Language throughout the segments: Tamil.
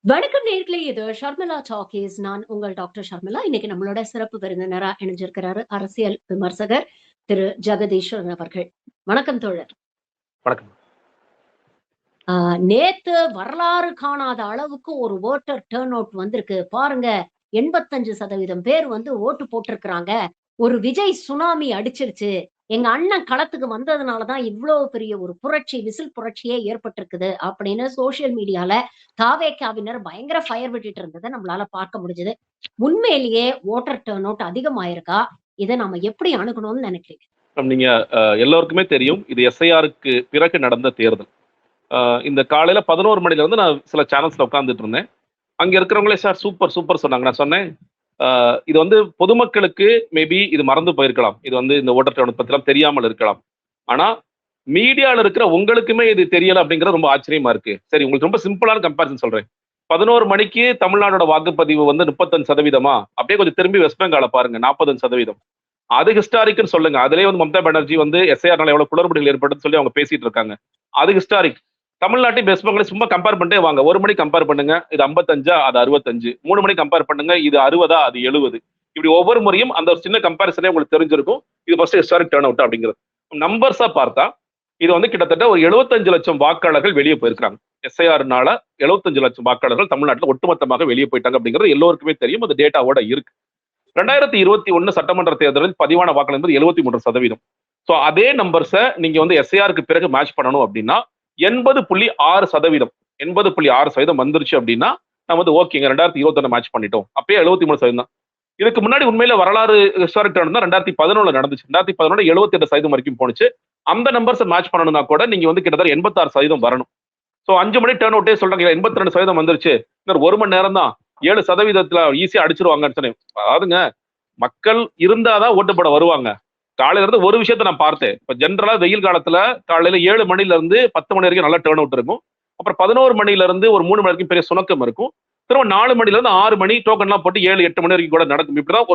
வணக்கம் நேர்களே, இது ஷர்மிளா டாக்கீஸ். நான் உங்கள் டாக்டர் ஷர்மிளா. இன்னைக்கு நம்மளோட சிறப்பு விருந்தினரா இணைஞ்சிருக்கிறாரு அரசியல் விமர்சகர் திரு ஜெகதீஸ்வரன் அவர்கள். வணக்கம் தோழர். வணக்கம். நேத்து வரலாறு காணாத அளவுக்கு ஒரு ஓட்டர் டர்ன் அவுட் வந்திருக்கு பாருங்க. 85% பேர் ஓட்டு போட்டிருக்கிறாங்க. ஒரு விஜய் சுனாமி அடிச்சிருச்சு. எங்க அண்ணன் களத்துக்கு வந்ததுனாலதான் இவ்வளவு பெரிய ஒரு புரட்சி, விசில் புரட்சியே ஏற்பட்டிருக்குது அப்படின்னு சோசியல் மீடியால தாவேகாவினர் பயங்கர ஃபயர் விட்டுட்டு இருந்ததை நம்மளால பார்க்க முடிஞ்சது. உண்மையிலேயே ஓட்டர் டர்ன் அவுட் அதிகமாயிருக்கா? இதை நம்ம எப்படி அணுகணும்னு நினைக்கிறீங்க? நீங்க எல்லோருக்குமே தெரியும், இது எஸ்ஐஆருக்கு பிறகு நடந்த தேர்தல். இந்த காலையில 11 மணில இருந்து நான் சில சேனல்ஸ்ல உட்கார்ந்துட்டு இருந்தேன். அங்க இருக்கிறவங்களே சார் சூப்பர் சூப்பர் சொன்னாங்க. நான் சொன்னேன், இது பொதுமக்களுக்கு மேபி இது மறந்து போயிருக்கலாம். இது இந்த ஓட்டர் டர்ன் அவுட் பத்திலாம் தெரியாமல் இருக்கலாம். ஆனா மீடியால இருக்கிற உங்களுக்குமே இது தெரியல அப்படிங்கிறது ரொம்ப ஆச்சரியமா இருக்கு. சரி, உங்களுக்கு ரொம்ப சிம்பிளான கம்பேரிசன் சொல்றேன். 11 மணிக்கு தமிழ்நாடோட வாக்குப்பதிவு 35%. அப்படியே கொஞ்சம் திரும்பி வெஸ்ட் பெங்கால பாருங்க, 40%. அது ஹிஸ்டாரிக்னு சொல்லுங்க. அதுலயே மம்தா பானர்ஜி எஸ்ஐஆர்னால எவ்வளவு குளறுபடிகள் ஏற்படுன்னு சொல்லி அவங்க பேசிட்டு இருக்காங்க. அது ஹிஸ்டாரிக். தமிழ்நாட்டையும் வெஸ்ட் பெங்காலையும் சும்மா கம்பேர் பண்ணிட்டே வாங்க. 1 மணி கம்பேர் பண்ணுங்க, இது 55, அது 65. 3 மணி கம்பேர் பண்ணுங்க, இது 60, அது 70. இப்படி ஒவ்வொரு முறையும் அந்த ஒரு சின்ன கம்பேரிசனே உங்களுக்கு தெரிஞ்சிருக்கும். இது ஃபர்ஸ்ட் ஹிஸ்டாரிக் டர்ன் அவுட் அப்படிங்கிறது. நம்பர்ஸா பார்த்தா இது கிட்டத்தட்ட ஒரு 75 லட்சம் வாக்காளர்கள் வெளியே போயிருக்காங்க. எஸ்ஐஆர்னால 75 லட்சம் வாக்காளர்கள் தமிழ்நாட்டில் ஒட்டுமொத்தமாக வெளியே போயிட்டாங்க அப்படிங்கிறது எல்லோருக்குமே தெரியும். அது டேட்டாவோட இருக்கு. 2021 சட்டமன்ற தேர்தலில் பதிவான வாக்குகள் என்பது 73%. ஸோ அதே நம்பர்ஸை நீங்க எஸ்ஐஆருக்கு பிறகு மேட்ச் பண்ணணும் அப்படின்னா 80.6%. 80.6% வந்துருச்சு அப்படின்னா நம்ம ஓகேங்க 2021 மேட்ச் பண்ணிட்டோம். அப்பயே 73% தான். இதுக்கு முன்னாடி உண்மையில வரலாறு ஹிஸ்டாரிக் டர்ன் தான் 2011 நடந்துச்சு. 2011 78% வரைக்கும் போனுச்சு. அந்த நம்பர்ஸை மேட்ச் பண்ணணும்னா கூட நீங்க கிட்டத்தட்ட 86% வரணும். ஸோ 5 மணி டர்ன் அவுட்டே சொல்றாங்க 82% வந்துருச்சு, இன்னொரு 1 மணி நேரம் தான், 7% ஈஸியா அடிச்சிருவாங்கன்னு சொன்னேன். அதாவதுங்க, மக்கள் இருந்தாதான் ஓட்டு போட வருவாங்க. காலையில இருந்து ஒரு விஷயத்த நான் பார்த்தேன். இப்ப ஜென்ரலா வெயில் காலத்துல காலையில 7 மணில இருந்து 10 மணி வரைக்கும் நல்லா டர்ன் அவுட் இருக்கும். அப்புறம் 11 மணில இருந்து ஒரு 3 மணி வரைக்கும் பெரிய சுணக்கம் இருக்கும். திரும்ப 4 மணில இருந்து 6 மணி டோக்கன் எல்லாம் போட்டு 7, 8 மணி வரைக்கும் கூட நடக்கும். இப்படிதான்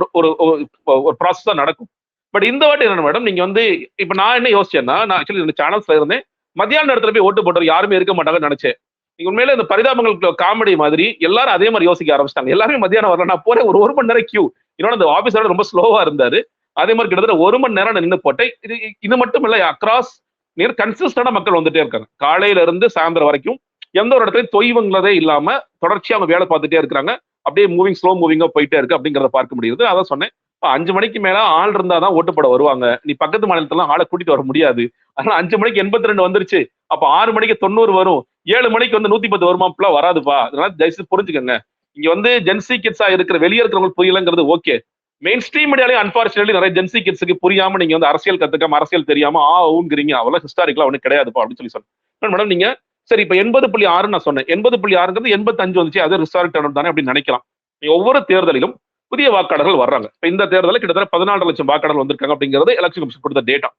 ஒரு ப்ராசஸ் தான் நடக்கும். பட் இந்த வாட்டி என்ன மேடம், நீங்க இப்ப நான் என்ன யோசிச்சேன்னா, நான் ஆக்சுவலி இந்த சேனல்ஸ்ல இருந்தேன், மத்தியான நேரத்துல போய் ஓட்டு போட்டவர் யாருமே இருக்க மாட்டாங்கன்னு நினைச்சேன். நீங்க உண்மையில இந்த பரிதாபங்கள் காமெடி மாதிரி எல்லாரும் அதே மாதிரி யோசிக்க ஆரம்பிச்சிட்டாங்க. எல்லாருமே மத்தியானம் வரல, நான் போறேன், ஒரு மணி நேரம் கியூ. இன்னொன்று அந்த ஆபீஸர் ரொம்ப ஸ்லோவா இருந்தாரு. அதே மாதிரி கிட்டத்தட்ட 1 மணி நேரம் நான் நின்று போட்டேன். இது மட்டும் இல்ல, அக்ராஸ் நியர் கன்சிஸ்டண்டா மக்கள் வந்துட்டே இருக்காங்க. காலையில இருந்து சாயந்தரம் வரைக்கும் எந்த ஒரு இடத்துலயும் தொய்வுங்களதே இல்லாம தொடர்ச்சியா அவங்க வேலை பார்த்துட்டே இருக்கிறாங்க. அப்படியே ஸ்லோ மூவிங்கா போயிட்டே இருக்கு அப்படிங்கிறத பார்க்க முடியுது. அதான் சொன்னேன், 5 மணிக்கு மேல ஆள் இருந்தாதான் ஓட்டு போட வருவாங்க. நீ பக்கத்து மாநிலத்துல ஆளை கூட்டிட்டு வர முடியாது. அதனால 5 மணிக்கு 82 வந்துருச்சு, அப்ப 6 மணிக்கு 90 வரும், 7 மணிக்கு 110 வருமா? அப்பெல்லாம் வராதுப்பா. அதனால தயவுசெய்து புரிஞ்சுக்கங்க. இங்க ஜென்சி கிட்ஸா இருக்கிற வெளியே இருக்கிறவங்களுக்கு புரியலங்கிறது ஓகே. மெயின் ஸ்ட்ரீம் மீடியாலே அன்பார்ச்சுனேட்லி நிறைய ஜென்சி கிட்ஸுக்கு புரியாம நீங்க அரசியல் கத்துக்காம அரசியல் தெரியாம ஊங்கிறீங்க. அவெல்லாம் ஹிஸ்டாரிக்கலா ஒண்ணு கிடையாதுப்பா அப்படின்னு சொல்லி சொன்னேன். மேடம் நீங்க சரி, இப்ப 80.6 நான் சொன்னேன். 80.6ங்கிறது 85 வந்துச்சு, அது ஹிஸ்டாரிக் டர்ன் அவுட் தானே அப்படின்னு நினைக்கலாம். ஒவ்வொரு தேர்தலிலும் புதிய வாக்காளர்கள் வர்றாங்க. இப்ப இந்த தேர்தலில் கிட்டத்தட்ட 14 லட்சம் வாக்காளர்கள் வந்திருக்காங்க அப்படிங்கிறது எலெக்ஷன் கமிஷன் கொடுத்த டேட்டா.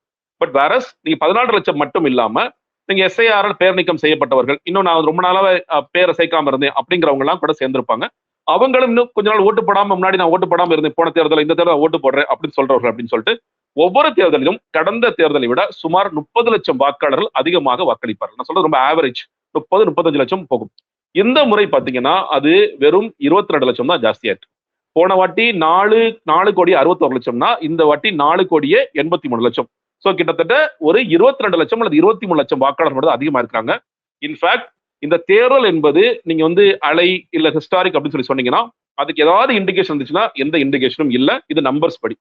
பட் வேறஸ் நீங்க 14 லட்சம் மட்டும் இல்லாம நீங்க எஸ்ஐஆர் பேர் நீக்கம் செய்யப்பட்டவர்கள், இன்னும் நான் ரொம்ப நாளாவே பேரை சேர்க்காம இருந்தேன் அப்படிங்கிறவங்க எல்லாம் கூட சேர்ந்திருப்பாங்க. அவங்களும் இன்னும் கொஞ்ச நாள் ஓட்டு போடாம, முன்னாடி நான் ஓட்டு போடாம இருந்தேன், போன தேர்தல் இந்த தேர்தல் ஓட்டு போடுறேன் அப்படின்னு சொல்றவர்கள் அப்படின்னு சொல்லிட்டு ஒவ்வொரு தேர்தலிலும் கடந்த தேர்தலை விட சுமார் 30 லட்சம் வாக்காளர்கள் அதிகமாக வாக்களிப்பார்கள். நான் சொல்றது ரொம்ப ஆவரேஜ் 30-35 லட்சம் போகும். இந்த முறை பாத்தீங்கன்னா அது வெறும் 22 லட்சம் தான் ஜாஸ்தியா இருக்கு. போன வாட்டி 4 கோடி 61 லட்சம்னா இந்த வாட்டி 4 கோடியே 83 லட்சம். சோ கிட்டத்தட்ட ஒரு 22 லட்சம் அல்லது 23 லட்சம் வாக்காளர்கள் மட்டும் அதிகமா இருக்காங்க. இன்ஃபேக்ட் இந்த தேர்தல் என்பது நீங்க அலை இல்ல ஹிஸ்டாரிக் அப்படின்னு சொல்லி சொன்னீங்கன்னா அதுக்கு ஏதாவது இண்டிகேஷன் இருந்துச்சுன்னா எந்த இண்டிகேஷனும் இல்ல. இது நம்பர்ஸ் படி.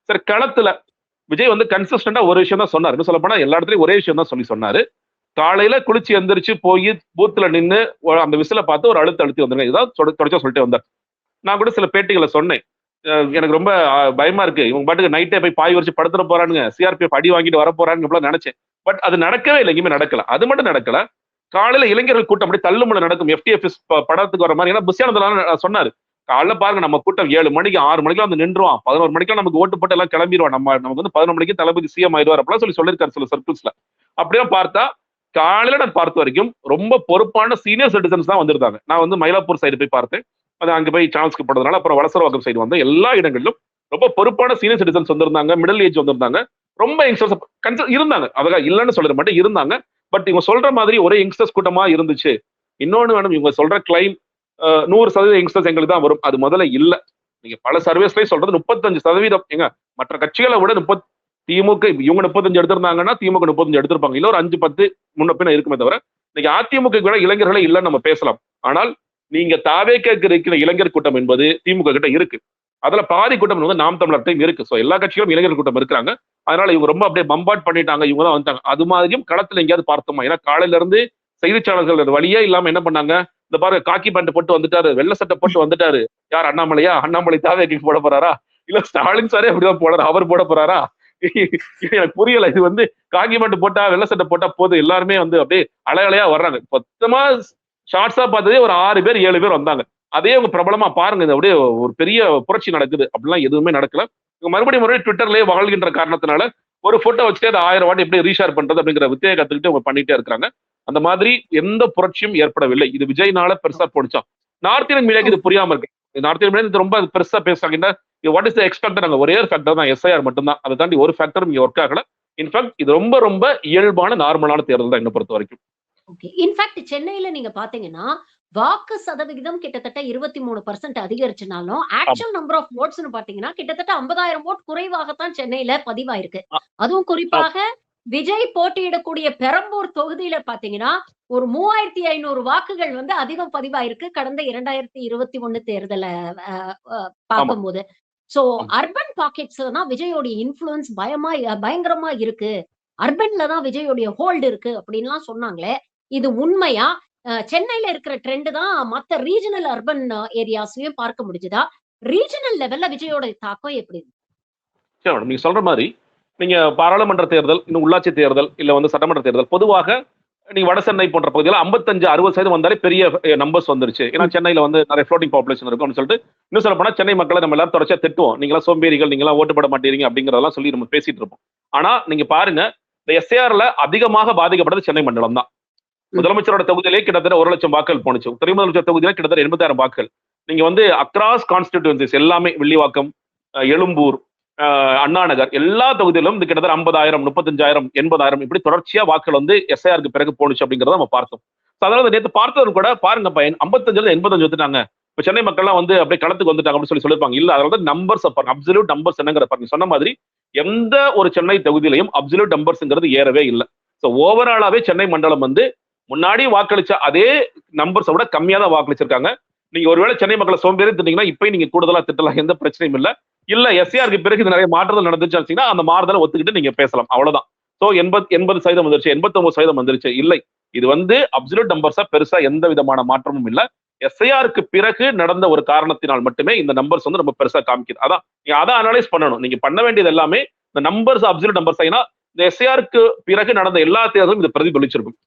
சரி, களத்துல விஜய் கன்சிஸ்டண்டா ஒரு விஷயம் தான் சொன்னாரு. என்ன சொல்ல போனா எல்லா இடத்துலயும் ஒரே விஷயம் தான் சொல்லி சொன்னாரு. காலையில குளிச்சு எந்திரிச்சு போய் பூத்துல நின்று அந்த விசில பார்த்து ஒரு அழுத்தி வந்துருங்க, இதான் தொடர்ச்சியா சொல்லிட்டே வந்தார். நான் கூட சில பேட்டிகளை சொன்னேன், எனக்கு ரொம்ப பயமா இருக்கு, இவங்க பாட்டுக்கு நைட்டே போய் பாய் வச்சு படுத்துட போறானுங்க, சிஆர்பிஎஃப் அடி வாங்கிட்டு வர போறான்னு நினைச்சேன். பட் அது நடக்கவே இல்லை, எங்கேயுமே நடக்கல. அது மட்டும் நடக்கல, காலையில இளைஞர்கள் கூட்டம் அப்படி தள்ளுமுள்ள நடக்கும். FTFS படத்துக்கு வர மாதிரி. ஏன்னா புஷியானந்தெல்லாம் சொன்னாரு, காலைல பாருங்க நம்ம கூட்டம் 7 மணிக்கு 6 மணிக்கு நின்றுவான், 11 மணிக்கு நமக்கு ஓட்டு போட்டு எல்லாம் கிளம்பிடுவான், நமக்கு 11 மணிக்கு தளபதி சிஎம் ஆயிடுவார் அப்படிலாம் சொல்லியிருக்காரு சில சர்க்கிள்ஸ்ல. அப்படியே பார்த்தா காலையில நான் பார்த்த வரைக்கும் ரொம்ப பொறுப்பான சீனியர் சிட்டிசன்ஸ் தான் வந்திருந்தாங்க. நான் மயிலாப்பூர் சைடு போய் பார்த்தேன், அது அங்க போய் சான்ஸ்க்கு போடுறதுனால அப்புறம் வலசரவாக்கம் சைடு வந்தேன். எல்லா இடங்களிலும் ரொம்ப பொறுப்பான சீனியர் சிட்டிசன்ஸ் வந்திருந்தாங்க, மிடில் ஏஜ் வந்திருந்தாங்க, ரொம்ப யங்ஸ்டர்ஸ் இருந்தாங்க. அதுக்காக இல்லைன்னு சொல்லிட மாட்டேன், இருந்தாங்க. பட் இவங்க சொல்ற மாதிரி ஒரே யங்ஸ்டர்ஸ் கூட்டமா இருந்துச்சு. இன்னொன்னு வேணும், இவங்க சொல்ற கிளைம் 100% யங்ஸ்டர்ஸ் எங்களுக்கு தான் வரும். அது முதல்ல இல்ல. நீங்க பல சர்வேஸ்லயும் சொல்றது 35% ஏங்க மற்ற கட்சிகளை விட திமுக இவங்க 35 எடுத்திருந்தாங்கன்னா திமுக 35 எடுத்திருப்பாங்க. இல்ல ஒரு 5, 10 முன்ன பின்ன இருக்குமே தவிர இன்னைக்கு அதிமுக விட இளைஞர்களே இல்லைன்னு நம்ம பேசலாம். ஆனால் நீங்க தாவேக்கு இருக்கிற இளைஞர் கூட்டம் என்பது திமுக கிட்ட இருக்கு. அதுல பாதி கூட்டம் வந்து நாம் தமிழர் டைம் இருக்கு. சோ எல்லா கட்சிகளும் இளைஞர் கூட்டம் இருக்கிறாங்க. அதனால இவங்க ரொம்ப அப்படியே பம்பாட் பண்ணிட்டாங்க, இவங்க தான் வந்துட்டாங்க. அது மாதிரியும் களத்துல எங்கேயாவது பார்த்தோமா? ஏன்னா காலையில இருந்து செய்திச்சாளர்கள் வழியே இல்லாம என்ன பண்ணாங்க, இந்த பாருங்க காக்கி பேண்ட் போட்டு வந்துட்டாரு, வெள்ளை சட்டை போட்டு வந்துட்டாரு. யார் அண்ணாமலையா? அண்ணாமலை தாவேக்கு போட போறாரா? இல்ல ஸ்டாலின் சாரே அப்படிதான் போடுறாரு, அவர் போட போறாரா? எனக்கு புரியல. இது வந்து காக்கி பேண்ட் போட்டா வெள்ளை சட்டை போட்டா போதும், எல்லாருமே வந்து அப்படியே அலையலையா வர்றாங்க. மொத்தமா ஷார்ட்ஸா பார்த்ததே ஒரு 6 பேர் 7 பேர் வந்தாங்க. அதே அவங்க பிரபலமா பாருங்க, இது அப்படியே ஒரு பெரிய புரட்சி நடக்குது. அப்படிலாம் எதுவுமே நடக்கல. மறுபடியும் ட்விட்டர்லயே வாழ்கின்ற காரணத்தினால ஒரு போட்டோ வச்சுட்டு அதை 1000 வாட்டி எப்படி ரீஷேர் பண்றது அப்படிங்கிற வித்தையை கத்துக்கிட்டு அவங்க பண்ணிட்டே இருக்காங்க. அந்த மாதிரி எந்த புரட்சியும் ஏற்படவில்லை. இது விஜய்னால பெருசா போடுச்சா? நார்த் இந்தியன் மீடியாக்கு இது புரியாம இருக்கு. நார்த் இந்தியன் மீடியா ரொம்ப பெருசா பேசுறாங்க. What is the expected? அங்க ஒரே ஒரு ஃபேக்டர் தான், எஸ்ஐஆர் மட்டும் தான். அதை தாண்டி ஒரு ஃபேக்டரும் இங்க ஒர்க் ஆகல. இன்ஃபேக்ட் இது ரொம்ப ரொம்ப இயல்பான நார்மலான தேர்தல் தான் என்ன பொறுத்த வரைக்கும். ஓகே. இன்ஃபேக்ட் சென்னையில நீங்க பாத்தீங்கன்னா வாக்கு சதவிகிதம் கிட்டத்தட்ட 23% அதிகரிச்சனாலும் ஆக்சுவல் நம்பர் ஆஃப் ஓட்ஸ்னு பாத்தீங்கன்னா கிட்டத்தட்ட 50,000 ஓட் குறைவாகத்தான் சென்னையில பதிவாயிருக்கு. அதுவும் குறிப்பாக விஜய் போட்டியிடக்கூடிய பெரம்பூர் தொகுதியில பாத்தீங்கன்னா ஒரு 3,500 வாக்குகள் வந்து அதிகம் பதிவாயிருக்கு கடந்த 2021 தேர்தலை பார்க்கும்போது. சோ அர்பன் பாக்கெட்ஸ்ல தான் விஜயோடைய இன்ஃபுளுன்ஸ் பயங்கரமா இருக்கு, அர்பன்ல தான் விஜயோடைய ஹோல்டு இருக்கு அப்படின்லாம் சொன்னாங்களே, இது உண்மையா? சென்னையில இருக்கிற ட்ரெண்ட் தான் மத்த ரீஜனல் அர்பன் ஏரியாஸ்லயும் பார்க்க முடிஞ்சதா? ரீஜனல் லெவல்ல விஜயோட தாக்கம் எப்படி? சரி மேடம், நீங்க சொல்ற மாதிரி நீங்க பாராளுமன்ற தேர்தல், இன்னும் உள்ளாட்சி தேர்தல், இல்ல வந்து சட்டமன்ற தேர்தல், பொதுவாக நீங்க வட சென்னை போன்ற பகுதியில் 55-60% வந்தாலே பெரிய நம்பர்ஸ் வந்துருச்சு. ஏன்னா சென்னையில வந்து நிறைய ஃப்ளோட்டிங் பாப்புலேஷன் இருக்கும்னு சொல்லிட்டு இன்னும் சொல்ல போனா சென்னை மக்களை நம்ம எல்லாரும் தொடர்ச்சியா திட்டுவோம். நீங்களா சோம்பேறிகள், நீங்களா ஓட்டு போட மாட்டீங்க அப்படிங்கறதெல்லாம் சொல்லி நம்ம பேசிட்டு இருப்போம். ஆனா நீங்க பாருங்க, இந்த எஸ்ஏஆர்ல அதிகமாக பாதிக்கப்பட்டது சென்னை மண்டலம் தான். முதலமைச்சரோட தொகுதியிலே கிட்டத்தட்ட 1,00,000 வாக்குகள் போனுச்சு. துணை முதலமைச்சர் தொகுதியில கிட்டத்தட்ட 80,000 வாக்குகள். நீங்க வந்து அக்ராஸ் கான்ஸ்டிடியூன்சிஸ் எல்லாமே வில்லிவாக்கம், எழும்பூர், அண்ணா நகர் எல்லா தொகுதியிலும் இந்த கிட்டத்தட்ட 50,000, 35,000, 80,000 இப்படி தொடர்ச்சியா வாக்குகள் வந்து எஸ்ஐஆருக்கு பிறகு போனுச்சு அப்படிங்கறத நம்ம பார்த்தோம். அதாவது நேற்று பார்த்தவர் கூட பாருங்க, 55 85 வந்துட்டாங்க. இப்ப சென்னை மக்கள்லாம் வந்து அப்படியே களத்துக்கு வந்துட்டாங்க அப்படின்னு சொல்லியிருப்பாங்க. இல்ல, அதாவது நம்பர்ஸ் பாருங்க, அப்சல்யூட் நம்பர்ஸ் என்னங்கிற பாருங்க. சொன்ன மாதிரி எந்த ஒரு சென்னை தொகுதியிலையும் அப்சல்யூட் நம்பர்ஸ்ங்கிறது ஏறவே இல்லை. சோ ஓவராலாவே சென்னை மண்டலம் வந்து முன்னாடி வாக்களிச்ச அதே நம்பர்ஸை விட கம்மியா தான் வாக்களிச்சிருக்காங்க. நீங்க ஒருவேளை சென்னை மக்களை சோம்பேறி திட்டீங்கன்னா இப்பயும் நீங்க கூடுதலா திட்டலாம், எந்த பிரச்சனையும் இல்ல. இல்ல எஸ்ஏஆருக்கு பிறகு நிறைய மாற்றங்கள் நடந்துச்சு அந்த மாறுதலை ஒத்துக்கிட்டு நீங்க பேசலாம், அவ்வளவுதான். சோ 80% வந்துருச்சு, 89% வந்துருச்சு. இல்லை, இது வந்து அப்சல்யூட் நம்பர்ஸா பெருசா எந்த விதமான மாற்றமும் இல்ல. எஸ்ஐஆருக்கு பிறகு நடந்த ஒரு காரணத்தினால் மட்டுமே இந்த நம்பர்ஸ் வந்து ரொம்ப பெருசா காமிக்குது. அதான் நீங்க அதை அனலைஸ் பண்ணணும். நீங்க பண்ண வேண்டியது எல்லாமே இந்த நம்பர்ஸ், அப்சல்யூட் நம்பர்ஸ். ஏன்னா இந்த எஸ்ஐஆருக்கு பிறகு நடந்த எல்லா தேர்தலும் இது பிரதிபலிச்சிருக்கும்.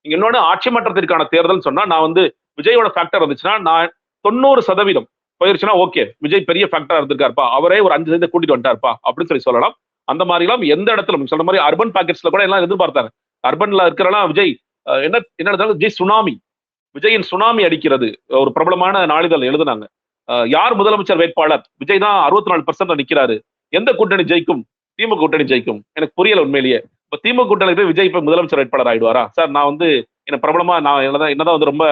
நீங்க இன்னொன்னு ஆட்சி மாற்றத்திற்கான தேர்தல் சொன்னா, நான் வந்து விஜயோட ஃபேக்டர் இருந்துச்சுன்னா நான் 90% போயிருச்சுன்னா ஓகே, விஜய் பெரிய ஃபேக்டரா இருந்திருக்காருப்பா, அவரே ஒரு 5% கூட்டிட்டு வந்துட்டாருப்பா அப்படின்னு சொல்லலாம். அந்த மாதிரி எல்லாம் எந்த இடத்துல சொல்ற மாதிரி அர்பன் பாக்கெட்ஸ்ல கூட எல்லாம் எதிர்பார்த்தாங்க. அர்பன்ல இருக்கிறலாம் விஜய் என்ன விஜய் சுனாமி, விஜயின் சுனாமி அடிக்கிறது ஒரு பிரபலமான நாளிதழ் எழுதுனாங்க. யார் முதலமைச்சர் வேட்பாளர்? விஜய் தான் 64% நிக்கிறாரு. எந்த கூட்டணி ஜெயிக்கும்? திமுக கூட்டணி ஜெயிக்கும். எனக்கு புரியல உண்மையிலேயே. இப்ப திமுக கூட்டணி போய் விஜய் இப்ப முதலமைச்சர் வேட்பாளர் ஆயிடுவாரா? சார் நான் வந்து என்ன பிரபலமா நான் என்னதான் வந்து ரொம்ப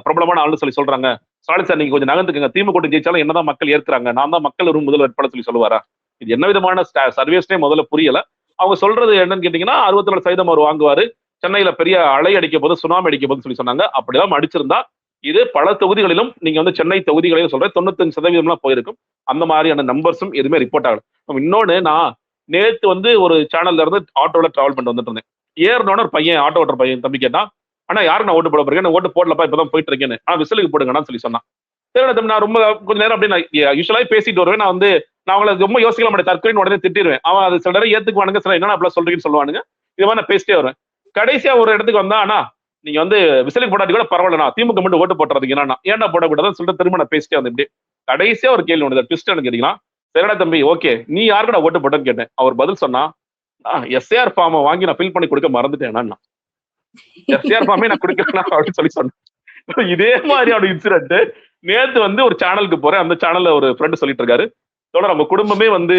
பிரபலமான ஆளுன்னு சொல்றாங்க. ஸ்டாலின் சார் நீங்க கொஞ்சம் நகர்ந்துக்குங்க, திமுக கூட்டணி ஜெயிச்சாலும் என்னதான் மக்கள் ஏற்கிறாங்க, நான் தான் மக்கள் ஒரு முதல் வேட்பாளர் சொல்லுவாரா? இது என்ன விதமான சர்வீஸ்னே முதல்ல புரியல. அவங்க சொல்றது என்னன்னு கேட்டீங்கன்னா 64% அவர் வாங்குவாரு, சென்னையில பெரிய அலை அடிக்க போது, சுனாமி அடிக்க போது சொன்னாங்க. அப்படிதான் அடிச்சிருந்தா இது பல தொகுதிகளிலும் நீங்க வந்து சென்னை தொகுதிகளிலும் சொல்றேன் 95% போயிருக்கும். அந்த மாதிரியான நம்பர்ஸும் எதுவுமே ரிப்போர்ட் ஆகல. இன்னொன்னு, நான் நேத்து வந்து ஒரு சேனல்ல இருந்து ஆட்டோல டிராவல் பண்ணிட்டு வந்துட்டு இருந்தேன். ஏறினோட ஒரு பையன், ஆட்டோ ஓட்டுற பையன் தம்பி கேட்டான், ஆனா யாருக்கு நான் ஓட்டு போட போறேன்? ஓட்டு போடலப்பா, இப்பதான் போயிட்டு இருக்கேன்னு. ஆனா விசிலுக்கு போடுங்கன்னு சொன்னான். சரி தம்பி, நான் ரொம்ப கொஞ்ச நேரம் அப்படியே நான் யூஸ்வலாவே பேசிட்டு வருவேன். நான் அவங்களை ரொம்ப யோசிக்கல மாட்டேன், தற்கொலை உடனே திட்டிடுவேன். அவன் அது சில நேரம் ஏத்துக்குவானுங்க, சில என்ன அப்படிலாம் சொல்றீங்கன்னு சொல்லுவானுங்க. இது மாதிரி நான் பேசிட்டே வருவேன். கடைசியா ஒரு இடத்துக்கு வந்தா, ஆனா நீங்க வந்து விசிலுக்கு போடாட்டி கூட பரவாயில்ல, திமுக மட்டும் ஓட்டு போட்டுறதுக்கு ஏன்டா போடக்கூடாதுன்னு சொல்லிட்டு திரும்ப நான் பேசிட்டே வந்து இப்படி கடைசியா ஒரு கேள்வி ஒன்று ட்விஸ்ட் கேட்டீங்கன்னா, சரிடா தம்பி ஓகே, நீ யாருக்கடா ஓட்டு போட்டேன்னு கேட்டேன். அவர் பதில் சொன்னா, எஸ்ஏஆர் ஃபார்மை வாங்கி நான் ஃபில் பண்ணி கொடுக்க மறந்துட்டேன், எஸ்ஏஆர் ஃபார்மே நான் கொடுக்கறேன் அப்படின்னு சொன்னேன். இதே மாதிரியான இன்சிடென்ட் நேத்து வந்து ஒரு சேனலுக்கு போறேன். அந்த சேனல்ல ஒரு ஃப்ரெண்ட் சொல்லிட்டு இருக்காரு, நம்ம குடும்பமே வந்து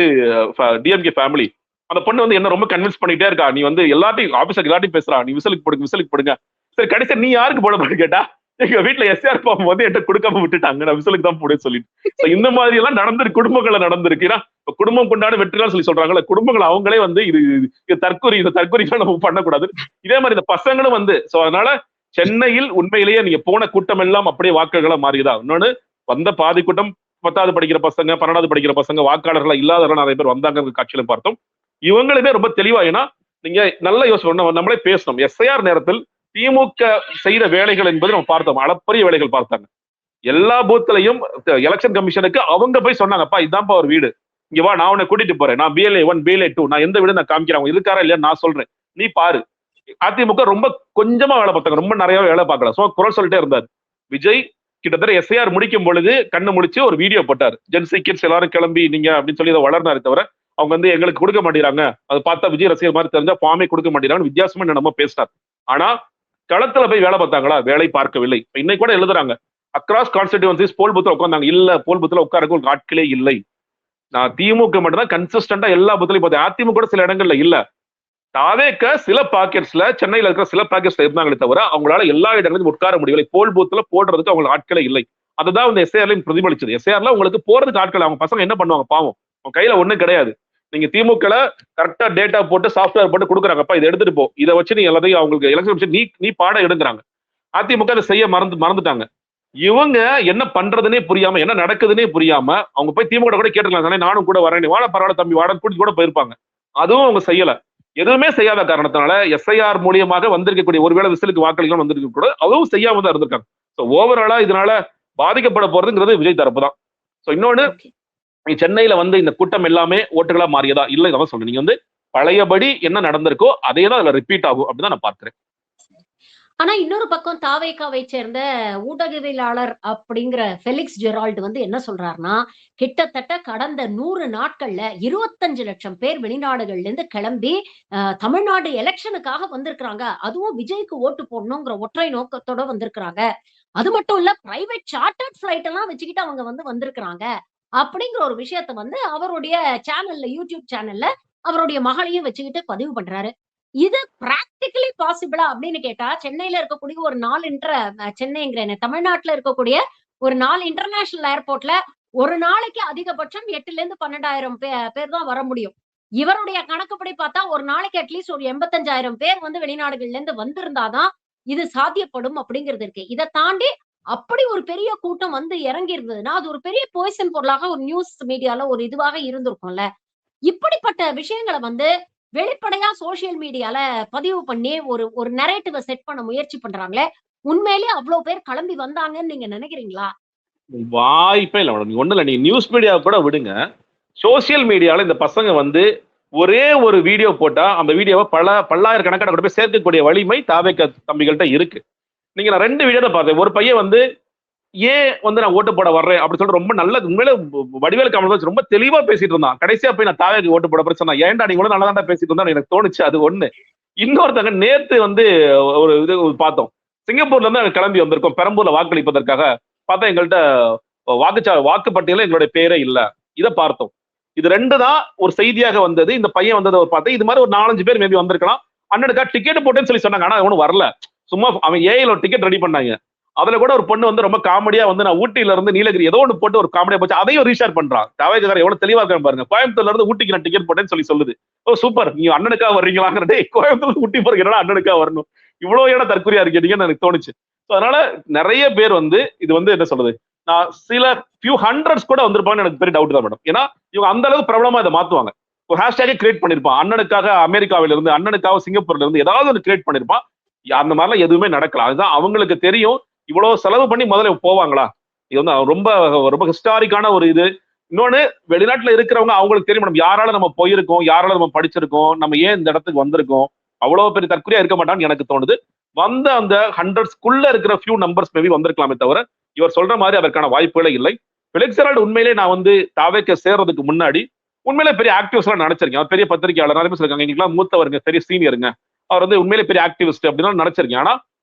டிஎம்கே ஃபேமிலி, அந்த பொண்ணு வந்து என்ன ரொம்ப கன்வின்ஸ் பண்ணிட்டே இருக்கா, நீ வந்து எல்லாத்தையும் ஆபீஸருக்கு எல்லாத்தையும் பேசுறா, நீ விசிலுக்கு போடுங்க. சரி கடைசியா நீ யாருக்கு போட போறேன்னு கேட்டா, எங்க வீட்டுல எஸ்ஆர் ஃபார்ம் வந்து என்கிட்ட கொடுக்காம விட்டுட்டாங்க, நான் விசிலுக்கு தான் போட சொல்லிட்டு. So இந்த மாதிரி எல்லாம் நடந்திருக்கு, குடும்பங்கள்ல நடந்திருக்கு. ஏன்னா இப்ப குடும்பம் கொண்டாட வெற்றிலாம் சொல்லி சொல்றாங்கல்ல, குடும்பங்கள் அவங்களே வந்து இது தற்கொலை, இந்த தற்கொலைகள் நம்ம பண்ணக்கூடாது. இதே மாதிரி இந்த பசங்களும் வந்து சோ அதனால சென்னையில் உண்மையிலேயே நீங்க போன கூட்டம் எல்லாம் அப்படியே வாக்குகளா மாறியதா. இன்னொன்னு வந்த பாதி கூட்டம் 10வது படிக்கிற பசங்க, 12வது படிக்கிற பசங்க, வாக்காளர்களா இல்லாதவர்கள் நிறைய பேர் வந்தாங்க காட்சியில பார்த்தோம். இவங்களுமே ரொம்ப தெளிவா, ஏன்னா நீங்க நல்லா யோசிக்கணும், நம்மளே பேசணும். எஸ்ஐஆர் நேரத்தில் திமுக செய்த வேலைகள் என்பது நம்ம பார்த்தோம், அளப்பரிய வேலைகள் பார்த்தாங்க. எல்லா பூத்லையும் எலெக்ஷன் கமிஷனுக்கு அவங்க போய் சொன்னாங்கப்பா இதான்ப்பா ஒரு வீடு, இங்க வா நான் உன்னை கூட்டிட்டு போறேன், நான் BLA 1 BLA 2 நான் எந்த வீடு நான் காமிக்கிறேன், அவங்க இருக்காரா இல்லையா நான் சொல்றேன், நீ பாரு. அதிமுக ரொம்ப கொஞ்சமா வேலை பார்த்தாங்க, ரொம்ப நிறைய வேலை பார்க்கல. சோ குரல் சொல்லிட்டே இருந்தார். விஜய் கிட்டத்தட்ட எஸ்ஐஆர் முடிக்கும் பொழுது கண்ணு முடிச்சு ஒரு வீடியோ போட்டார். ஜென்சி கிட்ஸ் எல்லாரும் கிளம்பி நீங்க அப்படின்னு சொல்லி இதை வளர்னாரு தவிர அவங்க வந்து எங்களுக்கு கொடுக்க மாட்டேங்கிறாங்க, அது பார்த்தா விஜய் ரசிகர் மாதிரி தெரிஞ்சா ஃபார்மே கொடுக்க மாட்டேங்கிறாங்க வித்தியாசமா நம்ம பேசினார். ஆனா களத்துல போய் வேலை பார்த்தாங்களா? வேலை பார்க்கவில்லை. இன்னைக்கு கூட எழுதுறாங்க, அக்ராஸ் கான்ஸ்டிடியூன்சிஸ் போல் பூத்துல உட்காந்தாங்க, இல்ல போல் பூத்துல உட்காரக்கு ஆட்களே இல்லை. நான் திமுக மட்டும் தான் கன்சிஸ்டன்டா எல்லா பூத்துலயும் பார்த்தேன். அதிமுக கூட சில இடங்கள்ல இல்ல. தாவேக்க சில பாக்கெட்ஸ்ல, சென்னையில இருக்கிற சில பாக்கெட்ஸ்ல இருந்தாங்களே தவிர அவங்களால எல்லா இடங்களிலும் உட்கார முடியவில்லை. போல் பூத்துல போடுறதுக்கு அவங்களுக்கு ஆட்களே இல்லை. அதுதான் இந்த எஸ்ஐஆர்லையும் பிரதிபலிச்சது. எஸ்ஐஆர்ல உங்களுக்கு போறதுக்கு ஆட்கள், அவங்க பசங்க என்ன பண்ணுவாங்க பாவம், அவங்க கையில ஒண்ணும் கிடையாது. நீங்க திமுக கரெக்டா டேட்டா போட்டு சாஃப்ட்வேர் போட்டு கொடுக்குறாங்கப்பா, இதை எடுத்துட்டு போ, இதை வச்சு நீ எல்லாத்தையும் அவங்களுக்கு எலெக்ஷன் நீ பாடம் எடுங்கிறாங்க. அதிமுக அதை செய்ய மறந்துட்டாங்க. இவங்க என்ன பண்றதுனே புரியாம, என்ன நடக்குதுன்னே புரியாம அவங்க போய் திமுக கூட கேட்டுக்கலாம், நானும் கூட வரேன், வாட பரவாயில்ல தம்பி வாடன்னு கூட்டிட்டு கூட போயிருப்பாங்க. அதுவும் அவங்க செய்யல. எதுவுமே செய்யாத காரணத்தினால எஸ்ஐஆர் மூலியமாக வந்திருக்கக்கூடிய ஒருவேளை விசிலுக்கு வாக்களிக்கலாம் வந்திருக்க கூட அதுவும் செய்யாம தான் இருந்திருக்காங்க. சோ ஓவராலா இதனால பாதிக்கப்பட போறதுங்கிறது விஜய் தரப்பு தான். சோ இன்னொன்னு, சென்னையில வந்து இந்த கூட்டம் எல்லாமே ஓட்டுகளா மாறியதா? இல்ல தான் சொல்றேன். நீங்க வந்து பழையபடி என்ன நடந்திருக்கோ அதே தான் அதுல ரிப்பீட் ஆகும் அப்படிதான் நான் பார்க்கிறேன். ஆனா இன்னொரு பக்கம் தாவேகாவை சேர்ந்த ஊடகவியலாளர் அப்படிங்கிற ஃபெலிக்ஸ் ஜெரால்டு வந்து என்ன சொல்றாருன்னா, கிட்டத்தட்ட கடந்த 100 நாட்கள்ல 25 லட்சம் பேர் வெளிநாடுகள்ல இருந்து கிளம்பி தமிழ்நாடு எலெக்ஷனுக்காக வந்திருக்கிறாங்க. அதுவும் விஜய்க்கு ஓட்டு போடணுங்கிற ஒற்றை நோக்கத்தோட வந்திருக்கிறாங்க. அது மட்டும் இல்ல, பிரைவேட் சார்ட்டர்ட் பிளைட் எல்லாம் வச்சுக்கிட்டு அவங்க வந்து வந்திருக்கிறாங்க அப்படிங்கிற ஒரு விஷயத்த வந்து அவருடைய சேனல்ல, யூடியூப் சேனல்ல அவருடைய மகளையும் வச்சுக்கிட்டு பதிவு பண்றாரு. இது பிராக்டிகலி பாசிபிளா அப்படின்னு கேட்டா, சென்னையில இருக்கக்கூடிய ஒரு 4 சென்னைங்கிறேன், தமிழ்நாட்டுல இருக்கக்கூடிய ஒரு 4 இன்டர்நேஷனல் ஏர்போர்ட்ல ஒரு நாளைக்கு அதிகபட்சம் 8ல இருந்து 12,000 பேர் தான் வர முடியும். இவருடைய கணக்குப்படி பார்த்தா ஒரு நாளைக்கு அட்லீஸ்ட் ஒரு 85,000 பேர் வந்து வெளிநாடுகள்ல இருந்து வந்திருந்தாதான் இது சாத்தியப்படும் அப்படிங்கிறது இருக்கு. இதை தாண்டி அப்படி ஒரு பெரிய கூட்டம் வந்து இறங்கி இருந்ததுன்னா அது ஒரு பெரிய பொய்சன் பொருளாக ஒரு நியூஸ் மீடியால ஒரு இதுவாக இருந்திருக்கும்ல. இப்படிப்பட்ட விஷயங்களை வந்து வெளிப்படையா சோசியல் மீடியால பதிவு பண்ணி ஒரு நரேட்டிவ செட் பண்ண முயற்சி பண்றாங்களே, உண்மையிலேயே அவ்வளவு பேர் கிளம்பி வந்தாங்கன்னு நீங்க நினைக்கிறீங்களா? வாய்ப்பே இல்ல மேடம். ஒண்ணு இல்ல, நீங்க நியூஸ் மீடியா கூட விடுங்க, சோசியல் மீடியால இந்த பசங்க வந்து ஒரே ஒரு வீடியோ போட்டா அந்த வீடியோவை பல்லாயிரக்கணக்கான கூட போய் சேர்க்கக்கூடிய வலிமை தாவேக தம்பிகள்கிட்ட இருக்கு. நீங்க நான் 2 வீடியோ தான் பார்த்தேன். ஒரு பையன் வந்து ஏன் வந்து நான் ஓட்டு போட வர்றேன் அப்படின்னு சொல்லிட்டு ரொம்ப நல்ல உண்மையில வடிவேலு கமல் ரொம்ப தெளிவா பேசிட்டு இருந்தான். கடைசியா போய் நான் தாவேக்கு ஓட்டு போட பிரச்சனை, ஏன்டா நீங்க கூட நல்லா தான் பேசிட்டு இருந்தா எனக்கு தோணுச்சு. அது ஒண்ணு. இன்னொருத்தங்க நேத்து வந்து ஒரு இது பார்த்தோம், சிங்கப்பூர்ல இருந்து கிளம்பி வந்திருக்கோம் பெரம்பூர்ல வாக்களிப்பதற்காக. பார்த்தா எங்கள்கிட்ட வாக்குப்பட்டியல எங்களுடைய பேரே இல்ல. இதை பார்த்தோம். இது 2 தான் ஒரு செய்தியாக வந்தது. இந்த பையன் வந்ததை ஒரு பார்த்தேன். இது மாதிரி ஒரு 4-5 பேர் மேபி வந்திருக்கலாம். அண்ணனுக்கா டிக்கெட் போட்டேன்னு சொல்லி சொன்னாங்க. ஆனா ஒன்னும் வரல. சும்மா அவன் ஏஐல ஒரு டிக்கெட் ரெடி பண்ணாங்க. அதுல கூட ஒரு பொண்ணு வந்து ரொம்ப காமெடியா வந்து நான் ஊட்டியில இருந்து நீலகிரி ஏதோ ஒன்று போட்டு ஒரு காமெடியா போச்சு, அதையும் ரீஷேர் பண்றான். தாவேக்காரர் எவ்வளவு தெளிவா இருக்கான்னு பாருங்க. கோயம்புத்தூர்ல இருந்து ஊட்டிக்கு நான் டிக்கெட் போட்டேன்னு சொல்லுது. ஓ சூப்பர், நீங்க அண்ணனுக்காக வர்றீங்களாங்கிற, டேய் கோயம்புத்தூர் ஊட்டி போறீங்க, என்னடா அண்ணனுக்காக வரணும், இவ்வளவு ஏன்னா தற்கொலையா இருக்கீங்கன்னு எனக்கு தோணுச்சு. அதனால நிறைய பேர் வந்து இது வந்து என்ன சொல்றது, நான் சில ஃபியூ ஹண்ட்ரட்ஸ் கூட வந்திருப்பாங்கன்னு எனக்கு பெரிய டவுட் தான் மேடம். ஏன்னா இவங்க அந்த அளவுக்கு பிரபலமா இதை மாத்துவாங்க. ஒரு ஹேஷ்டேக் கிரியேட் பண்ணிருப்பான், அண்ணனுக்காக அமெரிக்காவில இருந்து, அண்ணனுக்காக சிங்கப்பூர்ல இருந்து ஏதாவது ஒன்று கிரியேட் பண்ணிருப்பான். அந்த மாதிரிலாம் எதுவுமே நடக்கலாம். அதுதான் அவங்களுக்கு தெரியும். இவ்வளவு செலவு பண்ணி முதல்ல போவாங்களா? இது வந்து ரொம்ப ரொம்ப ஹிஸ்டாரிக்கான ஒரு இது. இன்னொன்னு, வெளிநாட்டுல இருக்கிறவங்க அவங்களுக்கு தெரியும் மேடம், யாரால நம்ம போயிருக்கோம், யாரால நம்ம படிச்சிருக்கோம், நம்ம ஏன் இந்த இடத்துக்கு வந்திருக்கோம். அவ்வளவு பெரிய தற்கொலையா இருக்க மாட்டான்னு எனக்கு தோணுது. வந்த அந்த ஹண்ட்ரட்ஸ்குள்ள இருக்கிற ஃபியூ நம்பர்ஸ் மேபி வந்திருக்கலாமே தவிர இவர் சொல்ற மாதிரி அதற்கான வாய்ப்புகளே இல்லை. ஃபெலிக்ஸ் ஜெரால்டு உண்மையிலே நான் வந்து தாவேக்க சேர்றதுக்கு முன்னாடி உண்மையிலே பெரிய ஆக்டிவிஸ்ட் எல்லாம் நினைச்சிருக்கேன். அவர் பெரிய பத்திரிகையாளர், நிறைய பேர் சொல்லிருக்காங்க, இன்னைக்கு மூத்தவருங்க, பெரிய சீனியருங்க, அவர் வந்து உண்மையிலே பெரிய ஆக்டிவிஸ்ட் அப்படின்னு நினைச்சிருக்கேன். ஆனா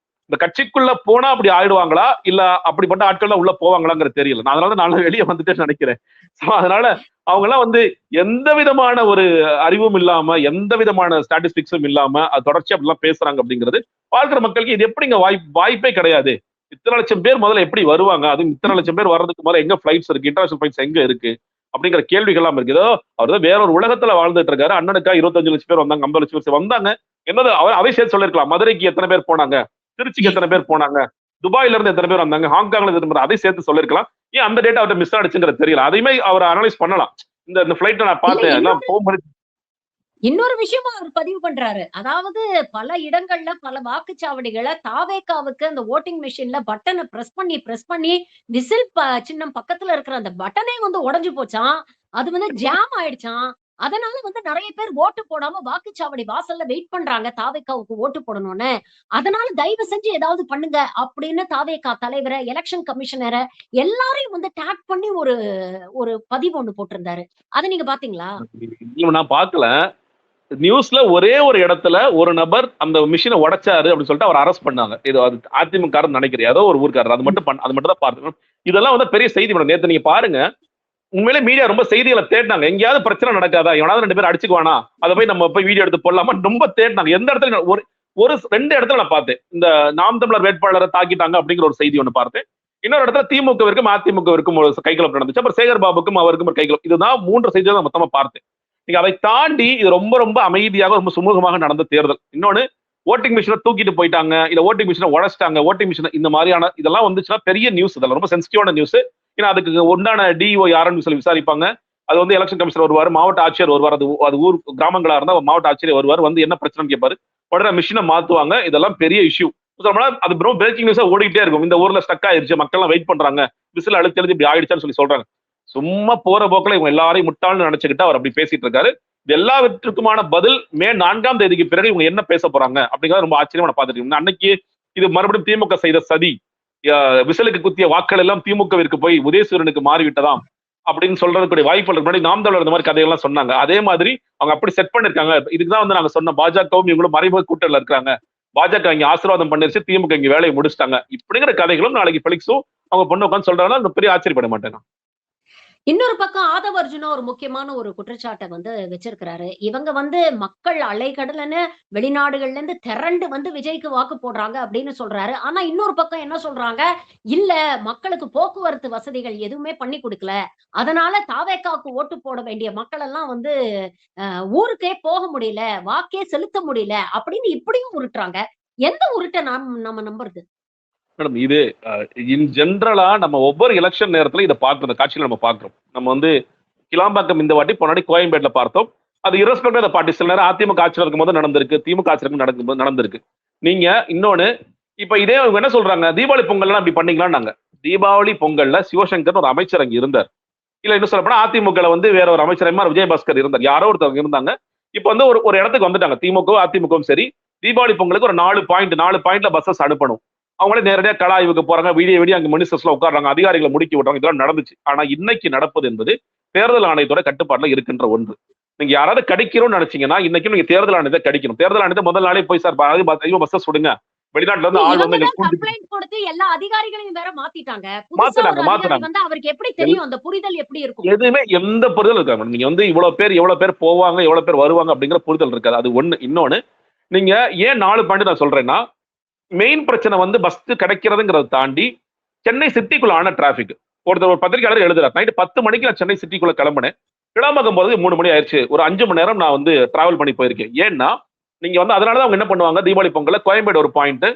இந்த கட்சிக்குள்ள போனா அப்படி ஆயிடுவாங்களா இல்ல அப்படிப்பட்ட ஆட்கள் உள்ள போவாங்களாங்கிற தெரியல. நான் அதனால நான் வெளியே வந்துட்டேன்னு நினைக்கிறேன். அதனால அவங்க எல்லாம் வந்து எந்த விதமான ஒரு அறிவும் இல்லாம, எந்த விதமான ஸ்டாட்டிஸ்டிக்ஸும் இல்லாம அது தொடர்ச்சி அப்படிலாம் பேசுறாங்க அப்படிங்கிறது பார்க்கிற மக்களுக்கு இது எப்படிங்க வாய்ப்பே கிடையாது. இத்தனை லட்சம் பேர் முதல்ல எப்படி வருவாங்க, அதுவும் இத்தனை லட்சம் பேர் வர்றதுக்கு முதல்ல எங்க ஃபிளைட்ஸ் இருக்கு, இன்டர்நேஷனல் ஃபிளைட்ஸ் எங்க இருக்கு அப்படிங்கிற கேள்விகள் எல்லாம் இருக்கு. ஏதோ அவர் தான் வேற ஒரு உலகத்துல வாழ்ந்துட்டு இருக்காரு. அண்ணனுக்கா 25 லட்சம் பேர் வந்தாங்க, 50 லட்சம் பேர் வந்தாங்க. என்னது அதை சேர்த்து சொல்லிருக்கலாம். மதுரைக்கு எத்தனை பேர் போனாங்க, திருச்சிக்கு எத்தனை பேர் போனாங்க, துபாயில இருந்து எத்தனை பேர் வந்தாங்க, ஹாங்காங்ல இருந்து, அதை சேர்த்து சொல்லிருக்கலாம். ஏன் அந்த டேட்டா அவர்கிட்ட மிஸ் ஆயிடுச்சுங்கிறது தெரியல. அதையுமே அவர் அனலைஸ் பண்ணலாம். இந்த ஃபிளைட் நான் பார்த்தேன் எல்லாம் போகும்போது. இன்னொரு விஷயமும் அவர் பதிவு பண்றாரு. அதாவது பல இடங்கள்ல பல வாக்குச்சாவடிகளை தாவேகாவுக்கு அந்த ஓட்டிங் மிஷின்ல பட்டனை பிரஸ் பண்ணி விசில் சின்னம் பக்கத்துல இருக்கிற அந்த பட்டனே வந்து உடைஞ்சு போச்சாம். அது வந்து ஜாம் ஆயிடுச்சாம். அதனால வந்து நிறைய பேர் ஓட்டு போடாம வாக்குச்சாவடி வாசல்ல வெயிட் பண்றாங்க தாவேகாவுக்கு ஓட்டு போடணும்னு. அதனால தயவு செஞ்சு ஏதாவது பண்ணுங்க அப்படின்னு தாவேகா தலைவரை, எலெக்ஷன் கமிஷனரை எல்லாரையும் வந்து டேக் பண்ணி ஒரு ஒரு பதிவு ஒண்ணு போட்டிருந்தாரு. அதை நீங்க பாத்தீங்களா? நான் பார்க்கல. நியூஸ்ல ஒரே ஒரு இடத்துல ஒரு நபர் அந்த மிஷினை உடைச்சாரு அப்படின்னு சொல்லிட்டு அவர் அரெஸ்ட் பண்ணாங்க. இது அதிமுக நினைக்கிறேன், ஏதோ ஒரு ஊருக்காரர். அது மட்டும் தான் பார்த்தேன். இதெல்லாம் வந்து பெரிய செய்தி மேடம். நேத்து நீங்க பாருங்க, உண்மையிலே மீடியா ரொம்ப செய்திகளை தேடினாங்க. எங்கேயாவது பிரச்சனை நடக்காதா, எவனாவது 2 பேர் அடிச்சுக்குவானா, அதை போய் நம்ம போய் வீடியோ எடுத்து போடலாமா, ரொம்ப தேடினாங்க. எந்த இடத்துல ஒரு 2 இடத்துல நான் பார்த்தேன். இந்த நாம் தமிழர் வேட்பாளரை தாக்கிட்டாங்க அப்படிங்கிற ஒரு செய்தி ஒண்ணு பார்த்தேன். இன்னொரு இடத்துல திமுகவிற்கும் அதிமுகவிற்கும் ஒரு கைகலப்பு நடந்துச்சு. அப்புறம் சேகர் பாபுக்கும் அவருக்கும் ஒரு கைகலப்பு. இதுதான் 3 செய்தியை தான் மொத்தமா பார்த்தேன். நீங்க அதை தாண்டி இது ரொம்ப ரொம்ப அமைதியாக, ரொம்ப சுமூகமாக நடந்த தேர்தல். இன்னொன்னு, ஓட்டிங் மிஷினை தூக்கிட்டு போயிட்டாங்க, இல்ல ஓட்டிங் மிஷினை உடைச்சிட்டாங்க, ஓட்டிங் மிஷின் இந்த மாதிரியான இதெல்லாம் வந்துச்சுன்னா பெரிய நியூஸ். இதெல்லாம் ரொம்ப சென்சிட்டிவான நியூஸ். ஏன்னா அதுக்கு உண்டான டிஓ யாருன்னு சொல்லி விசாரிப்பாங்க. அது வந்து எலெக்ஷன் கமிஷனர் வருவார், மாவட்ட ஆட்சியர் வருவார். அது ஊர் கிராமங்களா இருந்தா மாவட்ட ஆட்சியர் வருவார், வந்து என்ன பிரச்சனைன்னு கேட்பாரு. உடனே மிஷினை மாத்துவாங்க. இதெல்லாம் பெரிய இஷ்யூ. அது பிரேக்கிங் நியூஸா ஓடிட்டே இருக்கும். இந்த ஊர்ல ஸ்டக் ஆயிருச்சு, மக்கள் எல்லாம் வெயிட் பண்றாங்க, விசில் அழுத்தி எழுதி இப்படி ஆயிடுச்சான்னு சொல்லி சொல்றாங்க. சும்மா போற போக்கில் இவங்க எல்லாரையும் முட்டாள்னு நினைச்சுக்கிட்டு அவர் அப்படி பேசிட்டு இருக்காரு. இது எல்லாவற்றுக்குமான பதில் மே 4ஆம் தேதிக்கு பிறகு இவங்க என்ன பேச போறாங்க அப்படிங்கிறத ரொம்ப ஆச்சரியமா நான் பார்த்துட்டு. அன்னைக்கு இது மறுபடியும் திமுக செய்த சதி, விசிலுக்கு குத்திய வாக்கள் எல்லாம் திமுகவிற்கு போய் உதயசூரனுக்கு மாறிவிட்டதாம் அப்படின்னு சொல்றதுக்குரிய வாய்ப்புகள் முன்னாடி நாம் தமிழர் இந்த மாதிரி கதைகள்லாம் சொன்னாங்க. அதே மாதிரி அவங்க அப்படி செட் பண்ணிருக்காங்க. இதுக்குதான் வந்து நாங்க சொன்ன பாஜகவும் இவங்களும் மறைமுக கூட்டத்தில் இருக்காங்க, பாஜக இங்க ஆசீர்வாதம் பண்ணிருச்சு, திமுக இங்க வேலையை முடிச்சிட்டாங்க இப்படிங்கிற கதைகளும் நாளைக்கு பெலிக்ஸும் அவங்க பொண்ணு உட்காந்து சொல்றாங்கன்னா பெரிய ஆச்சரியப்பட மாட்டேன். இன்னொரு பக்கம் ஆதவ அர்ஜுனா ஒரு முக்கியமான ஒரு குற்றச்சாட்டை வந்து வச்சிருக்கிறாரு. இவங்க வந்து மக்கள் அலைக்கடல்னு வெளிநாடுகள்ல இருந்து திரண்டு வந்து விஜய்க்கு வாக்கு போடுறாங்க அப்படின்னு சொல்றாரு. ஆனா இன்னொரு பக்கம் என்ன சொல்றாங்க, இல்ல மக்களுக்கு போக்குவரத்து வசதிகள் எதுவுமே பண்ணி கொடுக்கல, அதனால தாவேகாவுக்கு ஓட்டு போட வேண்டிய மக்கள் எல்லாம் வந்து ஊருக்கே போக முடியல, வாக்கே செலுத்த முடியல அப்படின்னு இப்படியும் உருட்டுறாங்க. எந்த உருட்டை நம்ம நம்புறது மேடம்? இது இன் ஜென்ரலா நம்ம ஒவ்வொரு எலெக்ஷன் நேரத்துல இதை பார்க்கிறோம், காட்சியில் நம்ம பார்க்கிறோம். நம்ம வந்து கிளாம்பாக்கம் இந்த வாட்டி போனாடி கோயம்பேட்டில் பார்த்தோம். அது இரஸ்பெக்ட் ஆஃப் பார்ட்டி. சில நேரம் அதிமுக ஆட்சியில் இருக்கும்போது நடந்திருக்கு, திமுக ஆட்சியில் நடந்திருக்கு. நீங்க இன்னொன்னு, இப்ப இதே அவங்க என்ன சொல்றாங்க, தீபாவளி பொங்கல்லாம் அப்படி பண்ணீங்களான்னு. நாங்க தீபாவளி பொங்கல்ல சிவசங்கர் ஒரு அமைச்சர் அங்க இருந்தார். இல்ல இன்னும் சொல்ல போனா அதிமுக வந்து வேற ஒரு அமைச்சர் விஜயபாஸ்கர் இருந்தார், யாரோ ஒருத்தவங்க இருந்தாங்க. இப்ப வந்து ஒரு இடத்துக்கு வந்துட்டாங்க திமுக அதிமுகவும் சரி. தீபாவளி பொங்கலுக்கு ஒரு 4 பாயிண்ட்ல பஸ்ஸஸ் அனுப்பணும். அவங்களே நேரடியாக கள ஆய்வுக்கு போறாங்க, வீடியோ அங்க மினிஸ்டர்ஸ்ல உட்கார்றாங்க, அதிகாரிகளை முடுக்கி விடுறாங்க. இதெல்லாம் நடந்துச்சு. ஆனா இன்னைக்கு நடப்பது என்பது தேர்தல் ஆணையத்தோட கட்டுப்பாட்டுல இருக்கின்ற ஒன்று. நீங்க யாராவது கடிக்கிறோம்னு நினைச்சீங்கன்னா இன்னைக்கு நீங்க தேர்தல் ஆணையத்தை கடிக்கணும். தேர்தல் ஆணையத்தை முதல் நாளே போய் சார் பஸ்ஸஸ் விடுங்க, வெளிநாட்டுல இருந்து ஆள் வந்து எல்லா அதிகாரிகளையும் வேற மாத்திட்டாங்க. அவருக்கு எப்படி தெரியும், அந்த புரிதல் எப்படி இருக்கும்? எதுவுமே எந்த புரிதல் இருக்காங்க. நீங்க வந்து எவ்வளவு பேர் போவாங்க, எவ்வளவு பேர் வருவாங்க அப்படிங்கிற புரிதல் இருக்காது. அது ஒண்ணு. இன்னொன்னு, நீங்க ஏன் 4 பாயிண்ட் நான் சொல்றேன்னா, மெயின் பிரச்சனை வந்து பஸ் கிடைக்கிறதுங்கிறத தாண்டி சென்னை சிட்டிக்குள்ள ஆன டிராபிக். ஒரு பத்திரிகையாளர் எழுதுறாரு, நைட்டு 10 மணிக்கு நான் சென்னை சிட்டிக்குள்ள கிளம்பினேன், கிளம்பாக்கும் போது 3 மணி ஆயிடுச்சு, ஒரு 5 மணி நேரம் நான் வந்து டிராவல் பண்ணி போயிருக்கேன். ஏன்னா நீங்க வந்து அதனாலதான் அவங்க என்ன பண்ணுவாங்க, தீபாவளி பொங்கல கோயம்பேடு ஒரு பாயிண்ட்,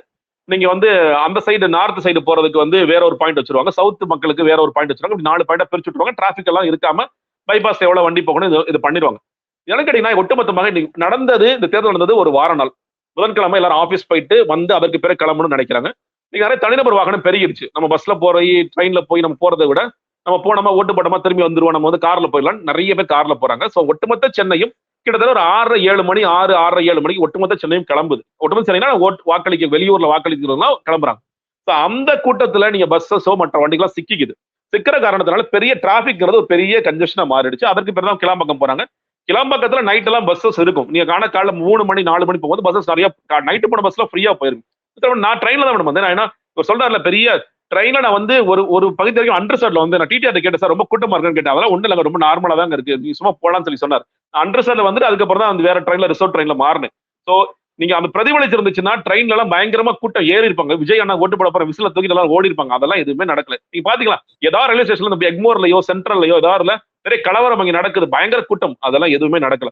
நீங்க வந்து அந்த சைடு நார்த் சைடு போறதுக்கு வந்து வேற ஒரு பாயிண்ட் வச்சிருவாங்க, சவுத் மக்களுக்கு வேற ஒரு பாயிண்ட் வச்சிருவாங்க. 4 பாயிண்டா பிரிச்சு விட்டுருவாங்க. டிராபிக் எல்லாம் இருக்காம பைபாஸ் எவ்வளவு வண்டி போகணும் இது பண்ணிடுவாங்க. எனக்கு கேட்டீங்கன்னா ஒட்டுமொத்தமாக நடந்தது, இந்த தேர்தல் நடந்தது ஒரு வார நாள். புதன்கிழமை எல்லாரும் ஆபீஸ் போயிட்டு வந்து அதற்கு பிறகு கிளம்பணும்னு நினைக்கிறாங்க. நீங்க நிறைய தனிநபர் வாகனம் பெருகிடுச்சு. நம்ம பஸ்ல போய் ட்ரெயின்ல போய் நம்ம போறதை விட நம்ம போனோமா ஓட்டு போட்டோமா திரும்பி வந்துருவோம், நம்ம வந்து கார்ல போயிடலாம். நிறைய பேர் கார்ல போறாங்க. சோ ஒட்டுமொத்த சென்னையும் கிட்டத்தட்ட ஒரு 6-7 மணி 6-6:30 மணிக்கு ஒட்டுமொத்த சென்னையும் கிளம்புது. ஒட்டுமொத்த சென்னைனா வாக்களிக்க வெளியூர்ல வாக்களிக்கிறவங்க கிளம்புறாங்க. அந்த கூட்டத்துல நீங்க பஸ்ஸஸோ மற்ற வண்டிகளாம் சிக்கிக்குது. சிக்கிற காரணத்தினால பெரிய டிராபிக்ங்கிறது ஒரு பெரிய கன்ஜெஷனா மாறிடுச்சு. அதற்கு பிறகு தான் கிளாம்பாக்கம் போறாங்க. கிளாம்பாக்கத்துல நைட் எல்லாம் பஸ்ஸஸ் இருக்கும். நீங்க காலைல 3 மணி 4 மணி போகும்போது பஸ்ஸஸ் நிறைய நைட்டு போன பஸ்ல ஃப்ரீயா போயிருக்கு. நான் ட்ரெயின்ல தான் வந்தேன். ஏன்னா சொல்றாருல பெரிய ட்ரெயின்ல நான் வந்து ஒரு பகுதி வரைக்கும் அண்டர்சர்ட்ல வந்து நான் டிடிஆர் கேட்டேன், சார் ரொம்ப கூட்டமா இருக்குன்னு கேட்டேன். அதெல்லாம் ஒண்ணு இல்லைங்க, ரொம்ப நார்மலா தாங்க இருக்கு, நீ சும்மா போலான்னு சொல்லி சொன்னார். அண்டர்சர்ட்ல வந்துட்டு அதுக்கப்புறம் தான் வந்து வேற ட்ரெயின்ல ரிசர்வ் ட்ரெயின்ல மாறினேன். சோ நீங்க அந்த பிரதிபலிச்சு இருந்துச்சுன்னா ட்ரெயின்ல எல்லாம் பயங்கரமா கூட்டம் ஏறி இருப்பாங்க. விஜய் அண்ணா ஓட்டு போட போற விசில தூக்கி எல்லாம் ஓடி இருப்பாங்க. அதெல்லாம் எதுவுமே நடக்கல. நீங்க பாத்தீங்களா, ஏதாவது ரயில்வே ஸ்டேஷன்ல இந்த எக்மோர்லயோ சென்ட்ரல்லயோ ஏதாவது நிறைய கலவரம் அங்க நடக்குது, பயங்கர கூட்டம், அதெல்லாம் எதுவுமே நடக்கல.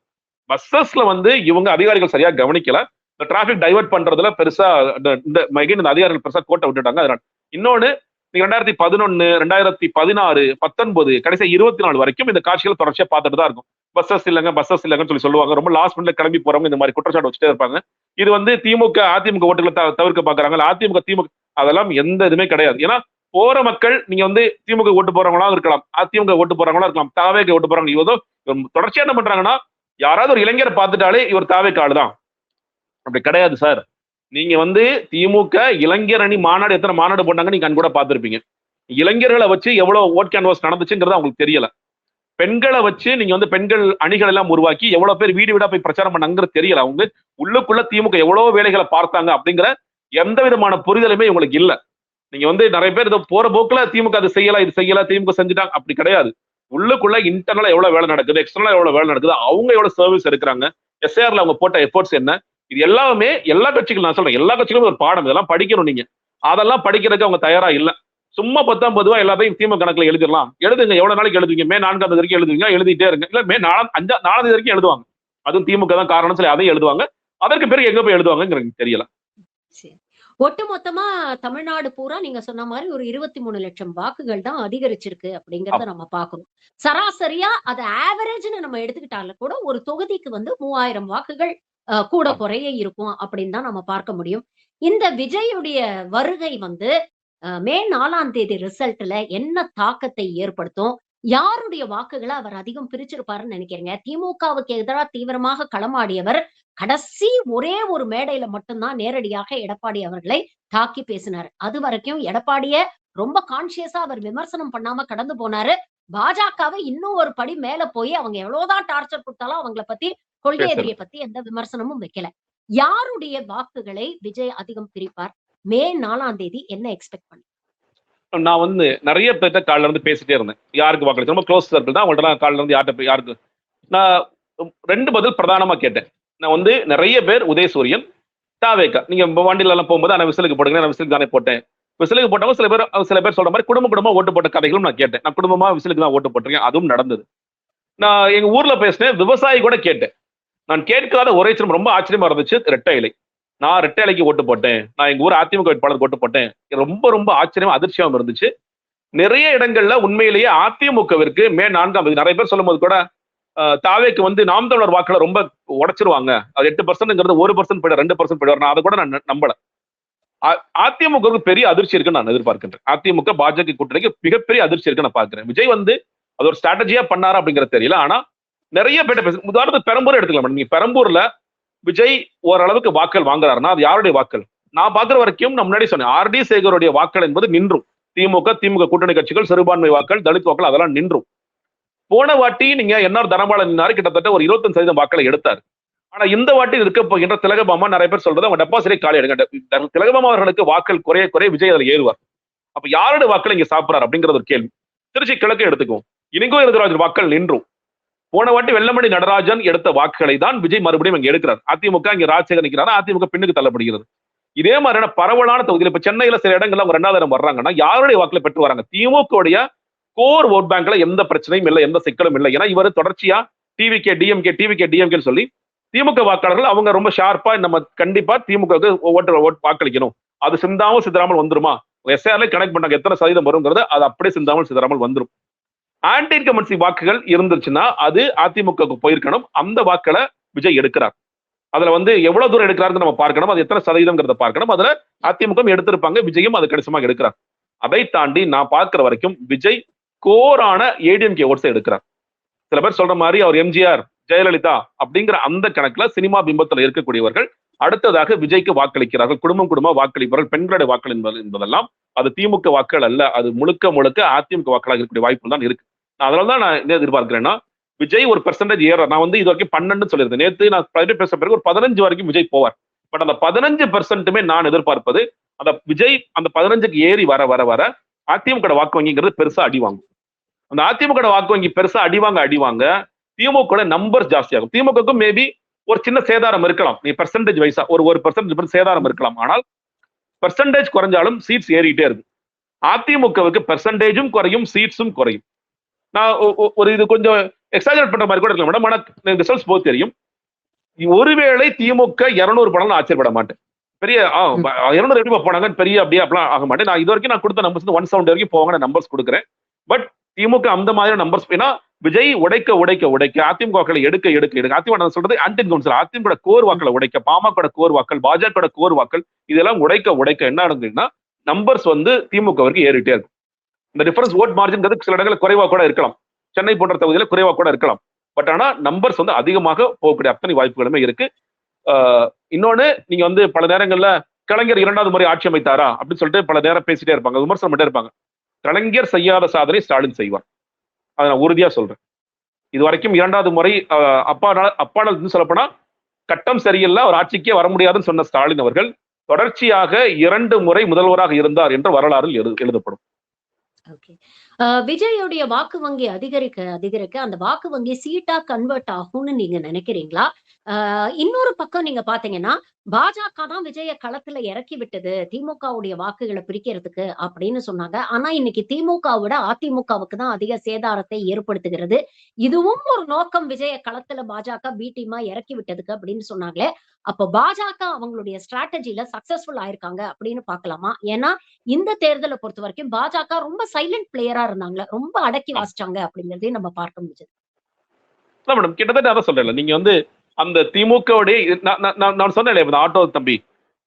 பஸ்ஸஸ்ல வந்து இவங்க அதிகாரிகள் சரியா கவனிக்கல. இந்த டிராபிக் டைவர்ட் பண்றதுல பெருசா இந்த அதிகாரிகள் பெருசா கோட்டை விட்டுட்டாங்க. அதனால இன்னொன்னு, நீங்க 2011, 2016, 19, கடைசி 24 வரைக்கும் இந்த காட்சிகள் தொடர்ச்சியா பார்த்துட்டு தான் இருக்கும். பஸ்ஸஸ் இல்லைங்கன்னு சொல்லுவாங்க. ரொம்ப லாஸ்ட் மினிட்ல கிளம்பி போறவங்க இந்த மாதிரி குற்றச்சாட்டு வச்சுட்டே இருப்பாங்க. இது வந்து திமுக அதிமுக ஓட்டுகளை தவிர்க்க பாக்குறாங்க. அதிமுக திமுக அதெல்லாம் எந்த இதுவுமே கிடையாது. ஏன்னா போற மக்கள் நீங்க வந்து திமுக ஓட்டு போறவங்களா இருக்கலாம், அதிமுக ஓட்டு போறவங்களா இருக்கலாம், தாவேக்கு ஓட்டு போறாங்க. தொடர்ச்சியா என்ன பண்றாங்கன்னா, யாராவது ஒரு இளைஞரை பார்த்துட்டாலே இவர் தாவேக்கு ஆளு தான். அப்படி கிடையாது சார். நீங்க வந்து திமுக இளைஞர் அணி மாநாடு எத்தனை மாநாடு போட்டாங்க நீங்க கூட பார்த்திருப்பீங்க. இளைஞர்களை வச்சு எவ்வளவு ஓட் கேன்வாஸ் நடந்துச்சுங்கிறது அவங்களுக்கு தெரியல. பெண்களை வச்சு நீங்க வந்து பெண்கள் அணிகள் எல்லாம் உருவாக்கி எவ்வளவு பேர் வீடு வீடா போய் பிரச்சாரம் பண்ணாங்கிறது தெரியல. அவங்க உள்ளுக்குள்ள திமுக எவ்வளவு வேலைகளை பார்த்தாங்க அப்படிங்கிற எந்த விதமான புரிதலுமே உங்களுக்கு இல்ல. நீங்க வந்து நிறைய பேர் இதை போற போக்குல திமுக அது செய்யலாம் இது செய்யலாம் திமுக செஞ்சுட்டாங்க அப்படி கிடையாது. உள்ளுக்குள்ள இன்டர்னலா எவ்வளவு வேலை நடக்குது, எக்ஸ்டர்னலா எவ்வளவு வேலை நடக்குது, அவங்க எவ்வளவு சர்வீஸ் எடுக்கிறாங்க, எஸ்ஐஆர்ல அவங்க போட்ட எஃபோர்ட்ஸ் என்ன, இது எல்லாமே எல்லா கட்சிகளும் நான் சொல்றேன், எல்லா கட்சிகளும் ஒரு பாடம், இதெல்லாம் படிக்கணும். நீங்க அதெல்லாம் படிக்கிறதுக்கு அவங்க தயாரா இல்ல. சும்மா 19 எல்லாத்தையும் திமுக கணக்குல எழுதிடலாம். எழுதுங்க, எவ்வளவு நாளைக்கு எழுதுவீங்க? மே 4ஆம் தேதி வரைக்கும் எழுதுவீங்க, எழுதிட்டே இருங்க. இல்ல மே 4ஆம் தேதி வரைக்கும் எழுதுவாங்க. அதுவும் திமுக தான் காரணம் சொல்லி அதையும் எழுதுவாங்க. அதற்கு பிறகு எங்க போய் எழுதுவாங்க தெரியல. ஒட்டுமொத்தமா தமிழ்நாடு பூரா நீங்க சொன்ன மாதிரி ஒரு 23 லட்சம் வாக்குகள் தான் அதிகரிச்சிருக்கு அப்படிங்கறத நம்ம பாக்குறோம். சராசரியா அது ஆவரேஜ்னு நம்ம எடுத்துக்கிட்டாலும் கூட ஒரு தொகுதிக்கு வந்து 3000 வாக்குகள் கூட குறைய இருக்கும் அப்படின்னு தான் நம்ம பார்க்க முடியும். இந்த விஜயுடைய வருகை வந்து மே 4ஆம் தேதி ரிசல்ட்ல என்ன தாக்கத்தை ஏற்படுத்தும்? யாருடைய வாக்குகளை அவர் அதிகம் பிரிச்சிருப்பாருன்னு நினைக்கிறீங்க? திமுகவுக்கு எதிராக தீவிரமாக களமாடியவர் கடைசி ஒரே ஒரு மேடையில மட்டும்தான் நேரடியாக எடப்பாடி அவர்களை தாக்கி பேசினார். அது வரைக்கும் எடப்பாடிய ரொம்ப கான்சியஸா அவர் விமர்சனம் பண்ணாம கடந்து போனாரு. பாஜகவை இன்னும் ஒரு படி மேல போய் அவங்க எவ்வளவுதான் டார்ச்சர் கொடுத்தாலும் அவங்களை பத்தி கொள்கை எதிரியை பத்தி எந்த விமர்சனமும் வைக்கல. யாருடைய வாக்குகளை விஜய் அதிகம் பிரிப்பார்? மே 4ஆம் தேதி என்ன எக்ஸ்பெக்ட் பண்ண? நான் வந்து நிறைய பேர்த்த காலில இருந்து பேசிட்டே இருந்தேன். யாருக்கு வாக்களிச்சு ரொம்ப க்ளோஸ் சர்க்கிள் தான். அவங்கள்ட்ட காலில இருந்து யாருக்கு நான் 2 பதில் பிரதானமா கேட்டேன். நான் வந்து நிறைய பேர் உதயசூரியன், தாவேக்கா. நீங்க வண்டியில எல்லாம் போகும்போது நான் விசிலுக்கு போடுங்க, நான் விசிலுக்கு தானே போட்டேன். விசிலுக்கு போட்டவங்க சில பேர் சொல்ற மாதிரி குடும்பமா ஓட்டு போட்ட கதைகளும் நான் கேட்டேன். நான் குடும்பமா விசிலுக்கு தான் ஓட்டு போட்டிருக்கேன், அதுவும் நடந்தது. நான் எங்க ஊர்ல பேசினேன், விவசாயி கூட கேட்டேன். நான் கேட்காத ஒரே சின்னம் ரொம்ப ஆச்சரியமா இருந்துச்சு, ரெட்டை இலை. நான் ரெட்டை இலைக்கு ஓட்டு போட்டேன், நான் எங்க ஊர் அதிமுக வேட்பாளருக்கு ஓட்டு போட்டேன். ரொம்ப ஆச்சரியமா அதிர்ச்சியாவும் இருந்துச்சு. நிறைய இடங்கள்ல உண்மையிலேயே அதிமுகவிற்கு மே 4ஆம் தேதி நிறைய பேர் சொல்லும் போது கூட தாவேக்கு வந்து நாம் தமிழர் வாக்குல ரொம்ப உடைச்சிருவாங்க, அது 8%ங்கிறது 1% போயிடும், 2% போயிடும். நான் அதை கூட நான் நம்பல. அதிமுக பெரிய அதிர்ச்சி இருக்குன்னு நான் எதிர்பார்க்கின்றேன். அதிமுக பாஜக கூட்டணிக்கு மிகப்பெரிய அதிர்ச்சி இருக்கு நான் பாக்குறேன். விஜய் வந்து அது ஒரு ஸ்ட்ராட்டஜியா பண்ணாரா அப்படிங்கிறது தெரியல. ஆனா நிறைய பேர் பேச, உதாரணத்துக்கு பெரம்பூர் எடுத்துக்கலாம். நீங்க பெரம்பூர்ல விஜய் ஓரளவுக்கு வாக்கள் வாங்குறாருன்னா அது யாருடைய வாக்கள்? நான் பாக்குற வரைக்கும் நான் முன்னாடி சொன்னேன், ஆர்டி சேகருடைய வாக்கள் என்பது நின்றும். திமுக கூட்டணி கட்சிகள் சிறுபான்மை வாக்கள், தலித் வாக்கள் அதெல்லாம் நின்றும். போன வாட்டி நீங்க என்ஆர் தனபாலன் நின்னாரு, கிட்டத்தட்ட ஒரு 25% வாக்களை எடுத்தார். ஆனா இந்த வாட்டி இருக்க போகின்ற திலகபாமா நிறைய பேர் சொல்றது அவங்க டெபாசிட்டை காலி எடுங்க. திலகபாமா அவர்களுக்கு வாக்கள் குறைய விஜய் அதில் ஏறுவார். அப்ப யாருடைய வாக்கள் இங்க சாப்பிடுறாரு அப்படிங்கிறது ஒரு கேள்வி. திருச்சி கிழக்கு எடுத்துக்கும், இனிகோ எழுதுராஜர் வாக்கள் நின்றும். போன வாட்டி வெள்ளமணி நடராஜன் எடுத்த வாக்குகளை தான் விஜய் மறுபடியும் இங்க எடுக்கிறார். அதிமுக இங்க ராஜசேகர் நிற்கிறாரு, அதிமுக பின்னுக்கு தள்ளப்படுகிறது. இதே மாதிரியான பரவலான தொகுதியில் இப்ப சென்னையில சில இடங்கள்ல அவங்க 2வது இடம் வர்றாங்கன்னா யாருடைய வாக்குல பெற்று வராங்க? திமுக கோர் ஓட் பேங்க்ல எந்த பிரச்சனையும் இல்லை, எந்த சிக்கலும் இல்லை. ஏன்னா இவர் தொடர்ச்சியா டிவிகே டிஎம்கே சொல்லி திமுக வாக்காளர்கள் அவங்க ரொம்ப ஷார்ப்பா நம்ம கண்டிப்பா திமுக வாக்களிக்கணும், அது சிந்தாமல் வந்துருமா, எஸ்ஆர்ல கனெக்ட் பண்ணாங்க எத்தனை சதவீதம் வருங்கிறது அது அப்படியே சிந்தாமல் வந்துரும். ஆன்டி இன்கம்பன்சி வாக்குகள் இருந்துச்சுன்னா அது அதிமுக போயிருக்கணும். அந்த வாக்களை விஜய் எடுக்கிறார். அதுல வந்து எவ்வளவு தூரம் எடுக்கிறாருன்னு நம்ம பார்க்கணும், அது எத்தனை சதவீதம்ங்கிறத பார்க்கணும். அதுல அதிமுக எடுத்திருப்பாங்க, விஜயும் அது கணிசமாக எடுக்கிறார். அதை தாண்டி நான் பார்க்கிற வரைக்கும் விஜய் கோரான ஏடிஎம்கே ஓட்ஸ் எடுக்கிறார். சில பேர் சொல்ற மாதிரி அவர் எம்ஜிஆர் ஜெயலலிதா அப்படிங்கிற அந்த கணக்குல சினிமா பிம்பத்தில் இருக்கக்கூடியவர்கள் அடுத்ததாக விஜய்க்கு வாக்களிக்கிறார்கள். குடும்பமா வாக்களிப்பார்கள். பெண்களுடைய வாக்கள் என்பதெல்லாம் அது திமுக வாக்கள் அல்ல, அது முழுக்க அதிமுக வாக்களாக இருக்கக்கூடிய வாய்ப்புகள் தான் இருக்கு. அதனாலதான் நான் என்ன எதிர்பார்க்கிறேன்னா, விஜய் ஒரு பெர்சன்டேஜ் ஏற, நான் வந்து இது வரைக்கும் 12 சொல்லியிருந்தேன். நேற்று நான் பேச பிறகு ஒரு 15 வரைக்கும் விஜய் போவார். பட் அந்த 15% நான் எதிர்பார்ப்பது அந்த விஜய் அந்த 15க்கு ஏறி வர அதிமுக வாக்கு வங்கிங்கிறது பெருசா அடி வாங்கும். அந்த அதிமுக வாக்கு வங்கி பெருசா அடிவாங்க திமுக நம்பர்ஸ் ஜாஸ்தியாகும். திமுகவுக்கும் மேபி ஒரு சின்ன சேதாரம் இருக்கலாம். நீ பெர்சன்டேஜ் வைஸா ஒரு பெர்சன்டேஜ் சேதாரம் இருக்கலாம். ஆனால் பெர்சன்டேஜ் குறைஞ்சாலும் சீட்ஸ் ஏறிட்டே இருக்கு. அதிமுகவுக்கு பெர்சன்டேஜும் குறையும், சீட்ஸும் குறையும். நான் ஒரு இது கொஞ்சம் எக்ஸாஜரேட் பண்ற மாதிரி கூட இருக்கலாம் மேடம். ஆனா ரிசல்ட்ஸ் போது தெரியும். ஒருவேளை திமுக 200 படம் ஆச்சரியப்பட மாட்டேன். பெரிய 200 எப்படி போனாங்க பெரிய அப்படியே அப்படிலாம் ஆக மாட்டேன். நான் இது வரைக்கும் நான் கொடுத்த நம்பர்ஸ் 170 வரைக்கும் போவாங்க நம்பர்ஸ் கொடுக்குறேன். பட் திமுக அந்த மாதிரியான நம்பர்ஸ் ஏன்னா விஜய் உடைக்க அதிமுக வாக்களை எடுக்க அதிமுக நான் சொல்றது ஆன்டி கவுன்சில் அதிமுக கோர் வாக்களை உடைக்க, பாமக கோர் வாக்கள், பாஜக கோர் வாக்கள் இதெல்லாம் உடைக்க என்ன நடந்ததுன்னா நம்பர்ஸ் வந்து திமுகவிற்கு ஏறிட்டே இருக்கும். இந்த டிஃபரன்ஸ் ஓட் மார்ஜின் சில இடங்களில் குறைவா கூட இருக்கலாம். சென்னை போன்ற தொகுதியில குறைவா கூட இருக்கலாம். பட் ஆனா நம்பர்ஸ் வந்து அதிகமாக போகக்கூடிய அத்தனை வாய்ப்புகளுமே இருக்கு. இன்னொன்னு நீங்க வந்து பல நேரங்கள்ல கலைஞர் 2வது முறை ஆட்சி அமைத்தாரா அப்படின்னு சொல்லிட்டு பல நேரம் பேசிட்டே இருப்பாங்க, விமர்சனம் பண்ணிட்டே இருப்பாங்க. கலைஞர் செய்யாத சாதனை ஸ்டாலின் செய்வார். அதை நான் உறுதியா சொல்றேன். இது வரைக்கும் 2வது முறை அப்பாடால் சொல்லப்போனா கட்டம் சரியில்லை, அவர் ஆட்சிக்கே வர முடியாதுன்னு சொன்ன ஸ்டாலின் அவர்கள் தொடர்ச்சியாக 2 முறை முதல்வராக இருந்தார் என்ற வரலாறில் எழுதப்படும். விஜயோடைய வாக்கு வங்கி அதிகரிக்க அந்த வாக்கு வங்கி சீட்டா கன்வெர்ட் ஆகும்னு நீங்க நினைக்கிறீங்களா? இன்னொரு பக்கம் நீங்க பாத்தீங்கன்னா பாஜக தான் விஜய களத்துல இறக்கி விட்டது திமுகவுடைய வாக்குகளை பிரிக்கிறதுக்கு அப்படின்னு சொன்னாங்க. ஆனா இன்னைக்கு திமுகவோட அதிமுகவுக்கு தான் அதிக சேதாரத்தை ஏற்படுத்துகிறது. இதுவும் ஒரு நோக்கம் விஜய களத்துல பாஜக பி டீமா இறக்கி விட்டதுக்கு அப்படின்னு சொன்னாங்களே. அப்ப பாஜக அவங்களுடைய ஸ்ட்ராட்டஜில சக்சஸ்ஃபுல் ஆயிருக்காங்க அப்படின்னு பாக்கலாமா? ஏன்னா இந்த தேர்தலை பொறுத்த வரைக்கும் பாஜக ரொம்ப சைலண்ட் பிளேயரா இருந்தாங்க, ரொம்ப அடக்கி வாசிச்சாங்க அப்படிங்கறதையும் நம்ம பார்க்க முடிஞ்சது. மேடம் கிட்டத்தட்ட அதான் சொல்றேன். நீங்க வந்து அந்த திமுகவுடைய நான் சொன்னேன் ஆட்டோ தம்பி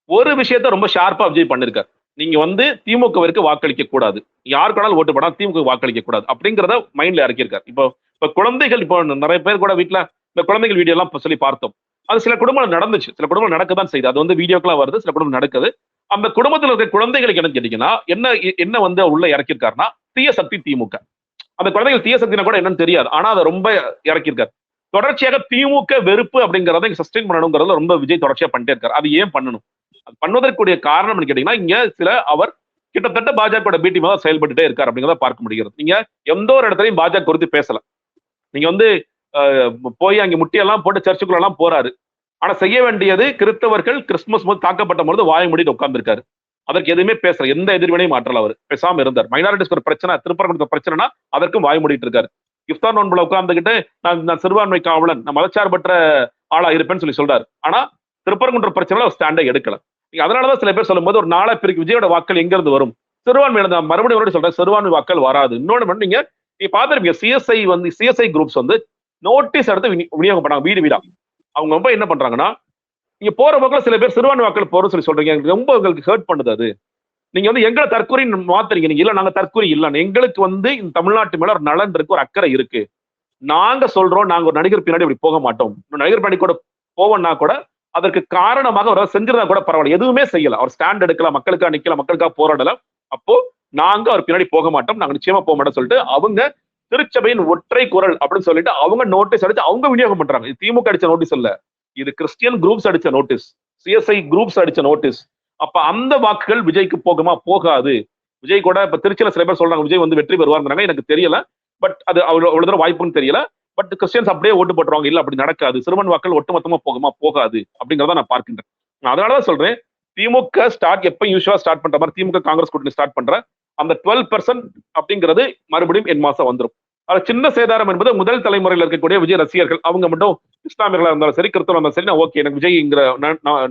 ஒரு விஷயத்த ரொம்ப ஷார்ப்பா விஜய் பண்ணிருக்காரு. நீங்க வந்து திமுகவிற்கு வாக்களிக்க கூடாது, யாருக்கு வேணாலும் ஓட்டு போடா, திமுக வாக்களிக்க கூடாது அப்படிங்கறத மைண்ட்ல இறக்கியிருக்காரு. இப்போ குழந்தைகள் இப்போ நிறைய பேர் கூட வீட்டுல இந்த குழந்தைகள் வீடியோ எல்லாம் சொல்லி பார்த்தோம். அது சில குடும்பம் நடந்துச்சு, சில குடும்பம் நடக்கதான் செய்யுது. அது வந்து வீடியோக்கெல்லாம் வருது, சில குடும்பம் நடக்குது. அந்த குடும்பத்தில் இருக்க குழந்தைகளுக்கு என்ன கேட்டீங்கன்னா என்ன வந்து உள்ள இறக்கியிருக்காருன்னா தீய சக்தி திமுக. அந்த குழந்தைகள் தீய சக்தினா கூட என்னன்னு தெரியாது, ஆனா அதை ரொம்ப இறக்கியிருக்காரு. தொடர்ச்சியாக திமுக வெறுப்பு அப்படிங்கறத சஸ்டெயின் பண்ணணுங்கிறதுல ரொம்ப விஜய் தொடர்ச்சியா பண்ணிட்டே இருக்காரு. அது ஏன் பண்ணணும்? அது பண்ணுவதற்குரிய காரணம் கேட்டீங்கன்னா இங்க சில அவர் கிட்டத்தட்ட பாஜக பீட்டிமா தான் செயல்பட்டுட்டே இருக்காரு அப்படிங்கிறத பார்க்க முடிகிறது. நீங்க எந்த ஒரு இடத்துலையும் பாஜக குறித்து பேசல. நீங்க வந்து போய் அங்க முட்டியெல்லாம் போட்டு சர்ச்சுக்குள்ள எல்லாம் போறாரு. ஆனா செய்ய வேண்டியது கிறிஸ்தவர்கள் கிறிஸ்துமஸ் போது தாக்கப்பட்ட பொழுது வாய மூடிட்டு உட்கார்ந்துருக்காரு. அதற்கு எதுவுமே பேசல, எந்த எதிர்வினையும் மாற்றல. அவர் பேசாம இருந்தார். மைனாரிட்டிஸ்க்கு ஒரு பிரச்சனை, திருப்பரங்குன்ற பிரச்சனைனா அதற்கும் வாய மூடிட்டு இருக்காரு. இஃப்தார் நோன்புல உட்கார்ந்துகிட்டு நான் சிறுபான்மை காவலன், நான் மதச்சார்பற்ற ஆளா இருப்பேன்னு சொல்லி சொல்றாரு. ஆனா திருப்பரங்குன்ற பிரச்சனை ஸ்டாண்டை எடுக்கல. அதனாலதான் சில பேர் சொல்லும் போது ஒரு நாளை பிரிக்கு விஜயோட வாக்கள் எங்க இருந்து வரும்? சிறுபான்மையில நான் மறுபடியும் சொல்றேன், சிறுபான்மை வாக்கள் வராது. இன்னொன்னு நீங்க பாத்துருப்பீங்க, சிஎஸ்ஐ குரூப்ஸ் வந்து நோட்டீஸ் எடுத்து விநியோகம் பண்ணாங்க வீடு வீடா. அவங்க ரொம்ப என்ன பண்றாங்கன்னா, நீங்க போற பக்கம் சில பேர் சிறுபான்மை வாக்கள் போறோம்னு சொல்லி சொல்றீங்க, ரொம்ப உங்களுக்கு ஹர்ட் பண்ணுது. அது நீங்க வந்து எங்களை தற்கொலை மாத்துறீங்க. நீங்க இல்ல நாங்க தற்கொலை இல்ல, எங்களுக்கு வந்து இந்த தமிழ்நாட்டு மேல ஒரு நலன் இருக்கு, ஒரு அக்கறை இருக்கு. நாங்க சொல்றோம், நாங்க ஒரு நடிகர் பின்னாடி இப்படி போக மாட்டோம். நடிகர் பின்னாடி கூட போவோம்னா கூட அதற்கு காரணமாக அவர் செஞ்சிருந்தா கூட பரவாயில்ல, எதுவுமே செய்யல. அவர் ஸ்டாண்ட் எடுக்கல, மக்களுக்காக நிக்கல, மக்களுக்காக போராடல. அப்போ நாங்க அவர் பின்னாடி போக மாட்டோம், நாங்க நிச்சயமா போக மாட்டோம் சொல்லிட்டு அவங்க திருச்சபையின் ஒற்றை குரல் அப்படின்னு சொல்லிட்டு அவங்க நோட்டீஸ் அடிச்சு அவங்க விநியோகம் பண்றாங்க. இது திமுக அடிச்ச நோட்டீஸ் இல்ல, இது கிறிஸ்டியன் குரூப்ஸ் அடிச்ச நோட்டீஸ், சிஎஸ்ஐ குரூப்ஸ் அடிச்ச நோட்டீஸ். அப்ப அந்த வாக்குகள் விஜய்க்கு போகுமா? போகாது. விஜய் கூட இப்ப திருச்சியில சில பேர் சொல்றாங்க விஜய் வந்து வெற்றி பெறுவாருங்கிறாங்க. எனக்கு தெரியல, பட் அது அவ்வளவு தூரம் வாய்ப்புன்னு தெரியல. பட் கிறிஸ்டியன்ஸ் அப்படியே ஓட்டு போட்டுருவாங்க. இல்ல அப்படி நடக்காது. சிறுபான்மை வாக்கள் ஒட்டுமொத்தமா போகுமா? போகாது அப்படிங்கிறத நான் பார்க்கின்றேன். அதனாலதான் சொல்றேன், திமுக எப்ப யூஸ்வலா ஸ்டார்ட் பண்ற மாதிரி திமுக காங்கிரஸ் கூட்டணி ஸ்டார்ட் பண்ற அந்த 12% அப்படிங்கிறது மறுபடியும் என் மாசம் வந்துடும். அது சின்ன சேதாரம் என்பது முதல் தலைமுறையில் இருக்கக்கூடிய விஜய் ரசிகர்கள், அவங்க மட்டும் இஸ்லாமியர்களா இருந்தாலும் சரி, கிறிஸ்தவா இருந்தாலும் சரி, ஓகே எனக்கு விஜய்ங்கிற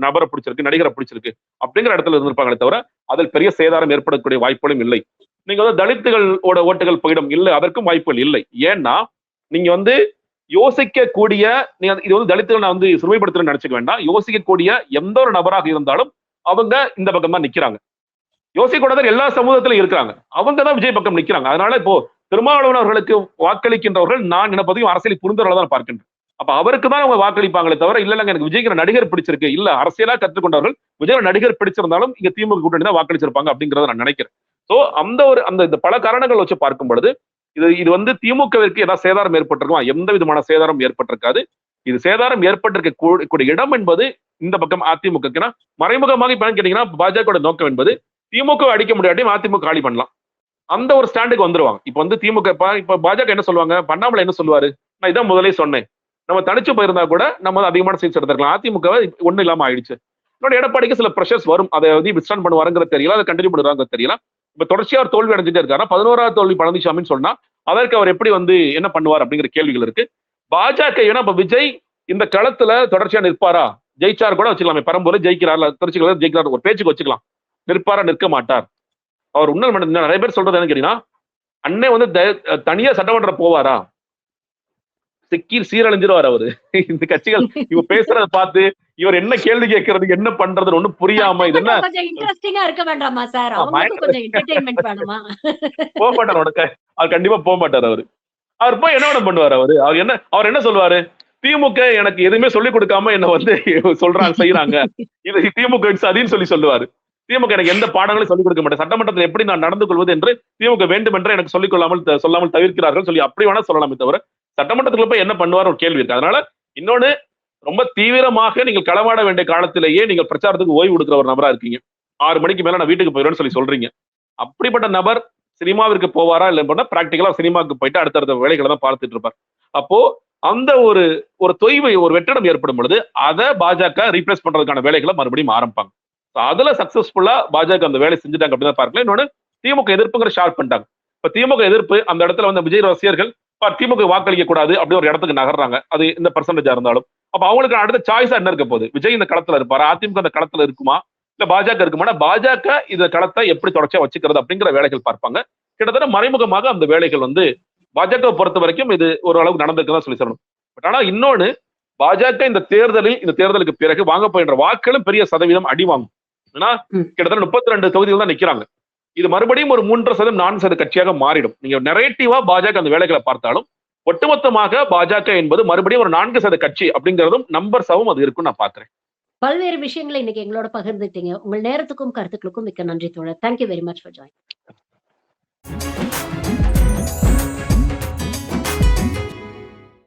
நபரை பிடிச்சிருக்கு, நடிகரை பிடிச்சிருக்கு அப்படிங்கிற இடத்துல இருந்திருப்பாங்களே தவிர அதில் பெரிய சேதாரம் ஏற்படக்கூடிய வாய்ப்புகளும் இல்லை. நீங்க வந்து தலித்துகளோட ஓட்டுகள் போயிடும் இல்லை, அதற்கும் வாய்ப்புகள் இல்லை. ஏன்னா நீங்க வந்து யோசிக்கக்கூடிய, இது வந்து தலித்துகள் நான் வந்து சிறுமைப்படுத்துறேன்னு நினைச்சுக்க வேண்டாம். யோசிக்கக்கூடிய எந்த ஒரு நபராக இருந்தாலும் அவங்க இந்த பக்கம் தான் நிக்கிறாங்க. யோசிக்கூடாத எல்லா சமூகத்திலும் இருக்கிறாங்க, அவங்க தான் விஜய் பக்கம் நிக்கிறாங்க. அதனால இப்போ திருமாவளவன் அவர்களுக்கு வாக்களிக்கின்றவர்கள் நான் நினைப்பதையும் அரசியல் புரிந்தவர்களா தான் பார்க்கின்றேன். அப்ப அவருக்கு தான் அவங்க வாக்களிப்பாங்களே தவிர இல்ல எனக்கு விஜய்ங்கிற நடிகர் பிடிச்சிருக்கு, இல்ல அரசியலா கற்றுக்கொண்டவர்கள் விஜய் நடிகர் பிடிச்சிருந்தாலும் இங்க திமுக கூட்டணி தான் வாக்களிச்சிருப்பாங்க அப்படிங்கறத நான் நினைக்கிறேன். சோ அந்த பல காரணங்கள் வச்சு பார்க்கும் பொழுது இது வந்து திமுகவிற்கு ஏதாவது சேதாரம் ஏற்பட்டிருக்கும்? எந்த விதமான சேதாரம் ஏற்பட்டிருக்காது. இது சேதாரம் ஏற்பட்டிருக்க இடம் என்பது இந்த பக்கம் அதிமுக. மறைமுகமாக இப்ப கேட்டீங்கன்னா பாஜக நோக்கம் என்பது திமுக அடிக்க முடியாட்டியும் அதிமுக காலி பண்ணலாம், அந்த ஒரு ஸ்டாண்டுக்கு வந்துருவாங்க. இப்ப வந்து திமுக இப்ப பாஜக என்ன சொல்லுவாங்க, பண்ணாமல என்ன சொல்லுவாரு, நான் இதான் முதலே சொன்னேன், நம்ம தனிச்சு போயிருந்தா கூட நம்ம அதிகமான சீட்ஸ் எடுத்துக்கலாம். அதிமுக ஒண்ணு இல்லாம ஆயிடுச்சு. இன்னொரு எடப்பாடிக்கு சில ப்ரெஷர்ஸ் வரும். அதை வந்து விஸ்டாண்ட் பண்ணுவாருங்கிற தெரியல, அதை கண்டினியூ பண்ணுவாங்க தெரியல. இப்ப தொடர்ச்சியா அவர் தோல்வி அடைஞ்சிட்டே இருக்காரு. 11வது தோல்வி பழனிசாமின்னு சொன்னா அதற்கு அவர் எப்படி வந்து என்ன பண்ணுவார் அப்படிங்கிற கேள்விகள் இருக்கு. பாஜக ஏன்னா இப்ப விஜய் இந்த களத்துல தொடர்ச்சியா நிற்பாரா? ஜெயிச்சார் கூட வச்சுக்கலாம். பெரம்பூர் ஜெயிக்கிறார், திருச்சி ஜெயிக்கிறார், ஒரு பேச்சுக்கு வச்சுக்கலாம். நிற்பாரா, நிற்க மாட்டார். அவர் உன்னல் நிறைய பேர் சொல்றது என்ன கேட்டீங்கன்னா, அண்ணே வந்து தனியா சட்டமன்றம் போவாரா? சிக்கி சீரழிஞ்சிருவார் அவரு. இந்த கட்சிகள் இவ பேசுறத பார்த்து இவர் என்ன கேள்வி கேட்கறது, என்ன பண்றதுன்னு ஒண்ணும் புரியாம இது என்ன கொஞ்சம் இன்ட்ரெஸ்டிங்கா இருக்க வேண்டாமா சார்? அவங்களுக்கு கொஞ்சம் என்டர்டெயின்மென்ட் வேணுமா? போக மாட்டார். அவர் கண்டிப்பா போக மாட்டார். அவர் போய் என்ன பண்ணுவார்? அவர் என்ன சொல்லுவாரு? திமுக எனக்கு எதுவுமே சொல்லிக் கொடுக்காம என்ன வந்து சொல்றாங்க, செய்யறாங்க, இது திமுக சதின்னு சொல்லுவாரு. திமுக எனக்கு எந்த பாடங்களும் சொல்லிக் கொடுக்க மாட்டேன், சட்டமன்றத்தில் எப்படி நான் நடந்து கொள்வது என்று திமுக வேண்டும் என்று எனக்கு சொல்லிக் சொல்லாமல் தவிர்க்கிறார்கள் சொல்லி அப்படி வேணா சொல்லலாமே தவிர சட்டமன்றத்துல போய் என்ன பண்ணுவார் ஒரு கேள்வி இருக்கு. அதனால இன்னொன்னு, ரொம்ப தீவிரமாக நீங்கள் களமாட வேண்டிய காலத்திலேயே நீங்கள் பிரச்சாரத்துக்கு ஓய்வு கொடுக்குற ஒரு நபரா இருக்கீங்க. 6 மணிக்கு மேல நான் வீட்டுக்கு போயிடுவேன்னு சொல்றீங்க. அப்படிப்பட்ட நபர் சினிமாவிற்கு போவாரா இல்ல பண்ணா பிராக்டிகலா சினிமாவுக்கு போயிட்டு அடுத்தடுத்த வேலைகளை தான் பார்த்துட்டு இருப்பார். அப்போ அந்த ஒரு தொய்வு, ஒரு வெற்றிடம் ஏற்படும் பொழுது அதை பாஜக ரீப்ளேஸ் பண்றதுக்கான வேலைகளை மறுபடியும் ஆரம்பிப்பாங்க. அதுல சக்சஸ்ஃபுல்லா பாஜக அந்த வேலை செஞ்சுட்டாங்க அப்படின்னு பார்க்கல. இன்னொன்னு, திமுக எதிர்ப்புங்கிற ஷார்ட் பண்ணிட்டாங்க. இப்ப திமுக எதிர்ப்பு அந்த இடத்துல வந்து விஜய் ரசிகர்கள் திமுக வாக்களிக்க கூடாது அப்படி ஒரு இடத்துக்கு நகர்றாங்க. அது இந்த பர்சன்டேஜா இருந்தாலும் அப்ப அவங்களுக்கு அடுத்த சாய்ஸா என்ன இருக்க போகுது? விஜய் இந்த களத்துல இருப்பாரா, அதிமுக இந்த களத்துல இருக்குமா, இல்ல பாஜக இருக்குமா? பாஜக இந்த களத்தை எப்படி தொடர்ச்சியா வச்சுக்கிறது அப்படிங்கிற வேலைகள் பார்ப்பாங்க. கிட்டத்தட்ட மறைமுகமாக அந்த வேலைகள் வந்து பாஜக பொறுத்த வரைக்கும் இது ஒரு அளவுக்கு நடந்திருக்குதான் சொல்லி சொல்லணும். பட் ஆனா இன்னொன்னு, பாஜக இந்த தேர்தலுக்கு பிறகு வாங்க போகின்ற வாக்குகளும் பெரிய சதவீதம் அடி வாங்கும். ஏன்னா கிட்டத்தட்ட 32 தொகுதிகள் தான் நிக்கிறாங்க. இது மறுபடியும் ஒரு 3% 4% கட்சியாக மாறிடும். நீங்க நெரேட்டிவா பாஜக அந்த வேலைகளை பார்த்தாலும் ஒட்டுமொத்தமாக பாஜக என்பது மறுபடியும் ஒரு 4% கட்சி அப்படிங்கிறதும் நம்பர்ஸாவும் அது இருக்குன்னு நான் பாக்குறேன். பல்வேறு விஷயங்களை இன்னைக்கு எங்களோட பகிர்ந்துட்டீங்க. உங்கள் நேரத்துக்கும் கருத்துக்களுக்கும் மிக்க நன்றி தோழர். Thank you very much for join.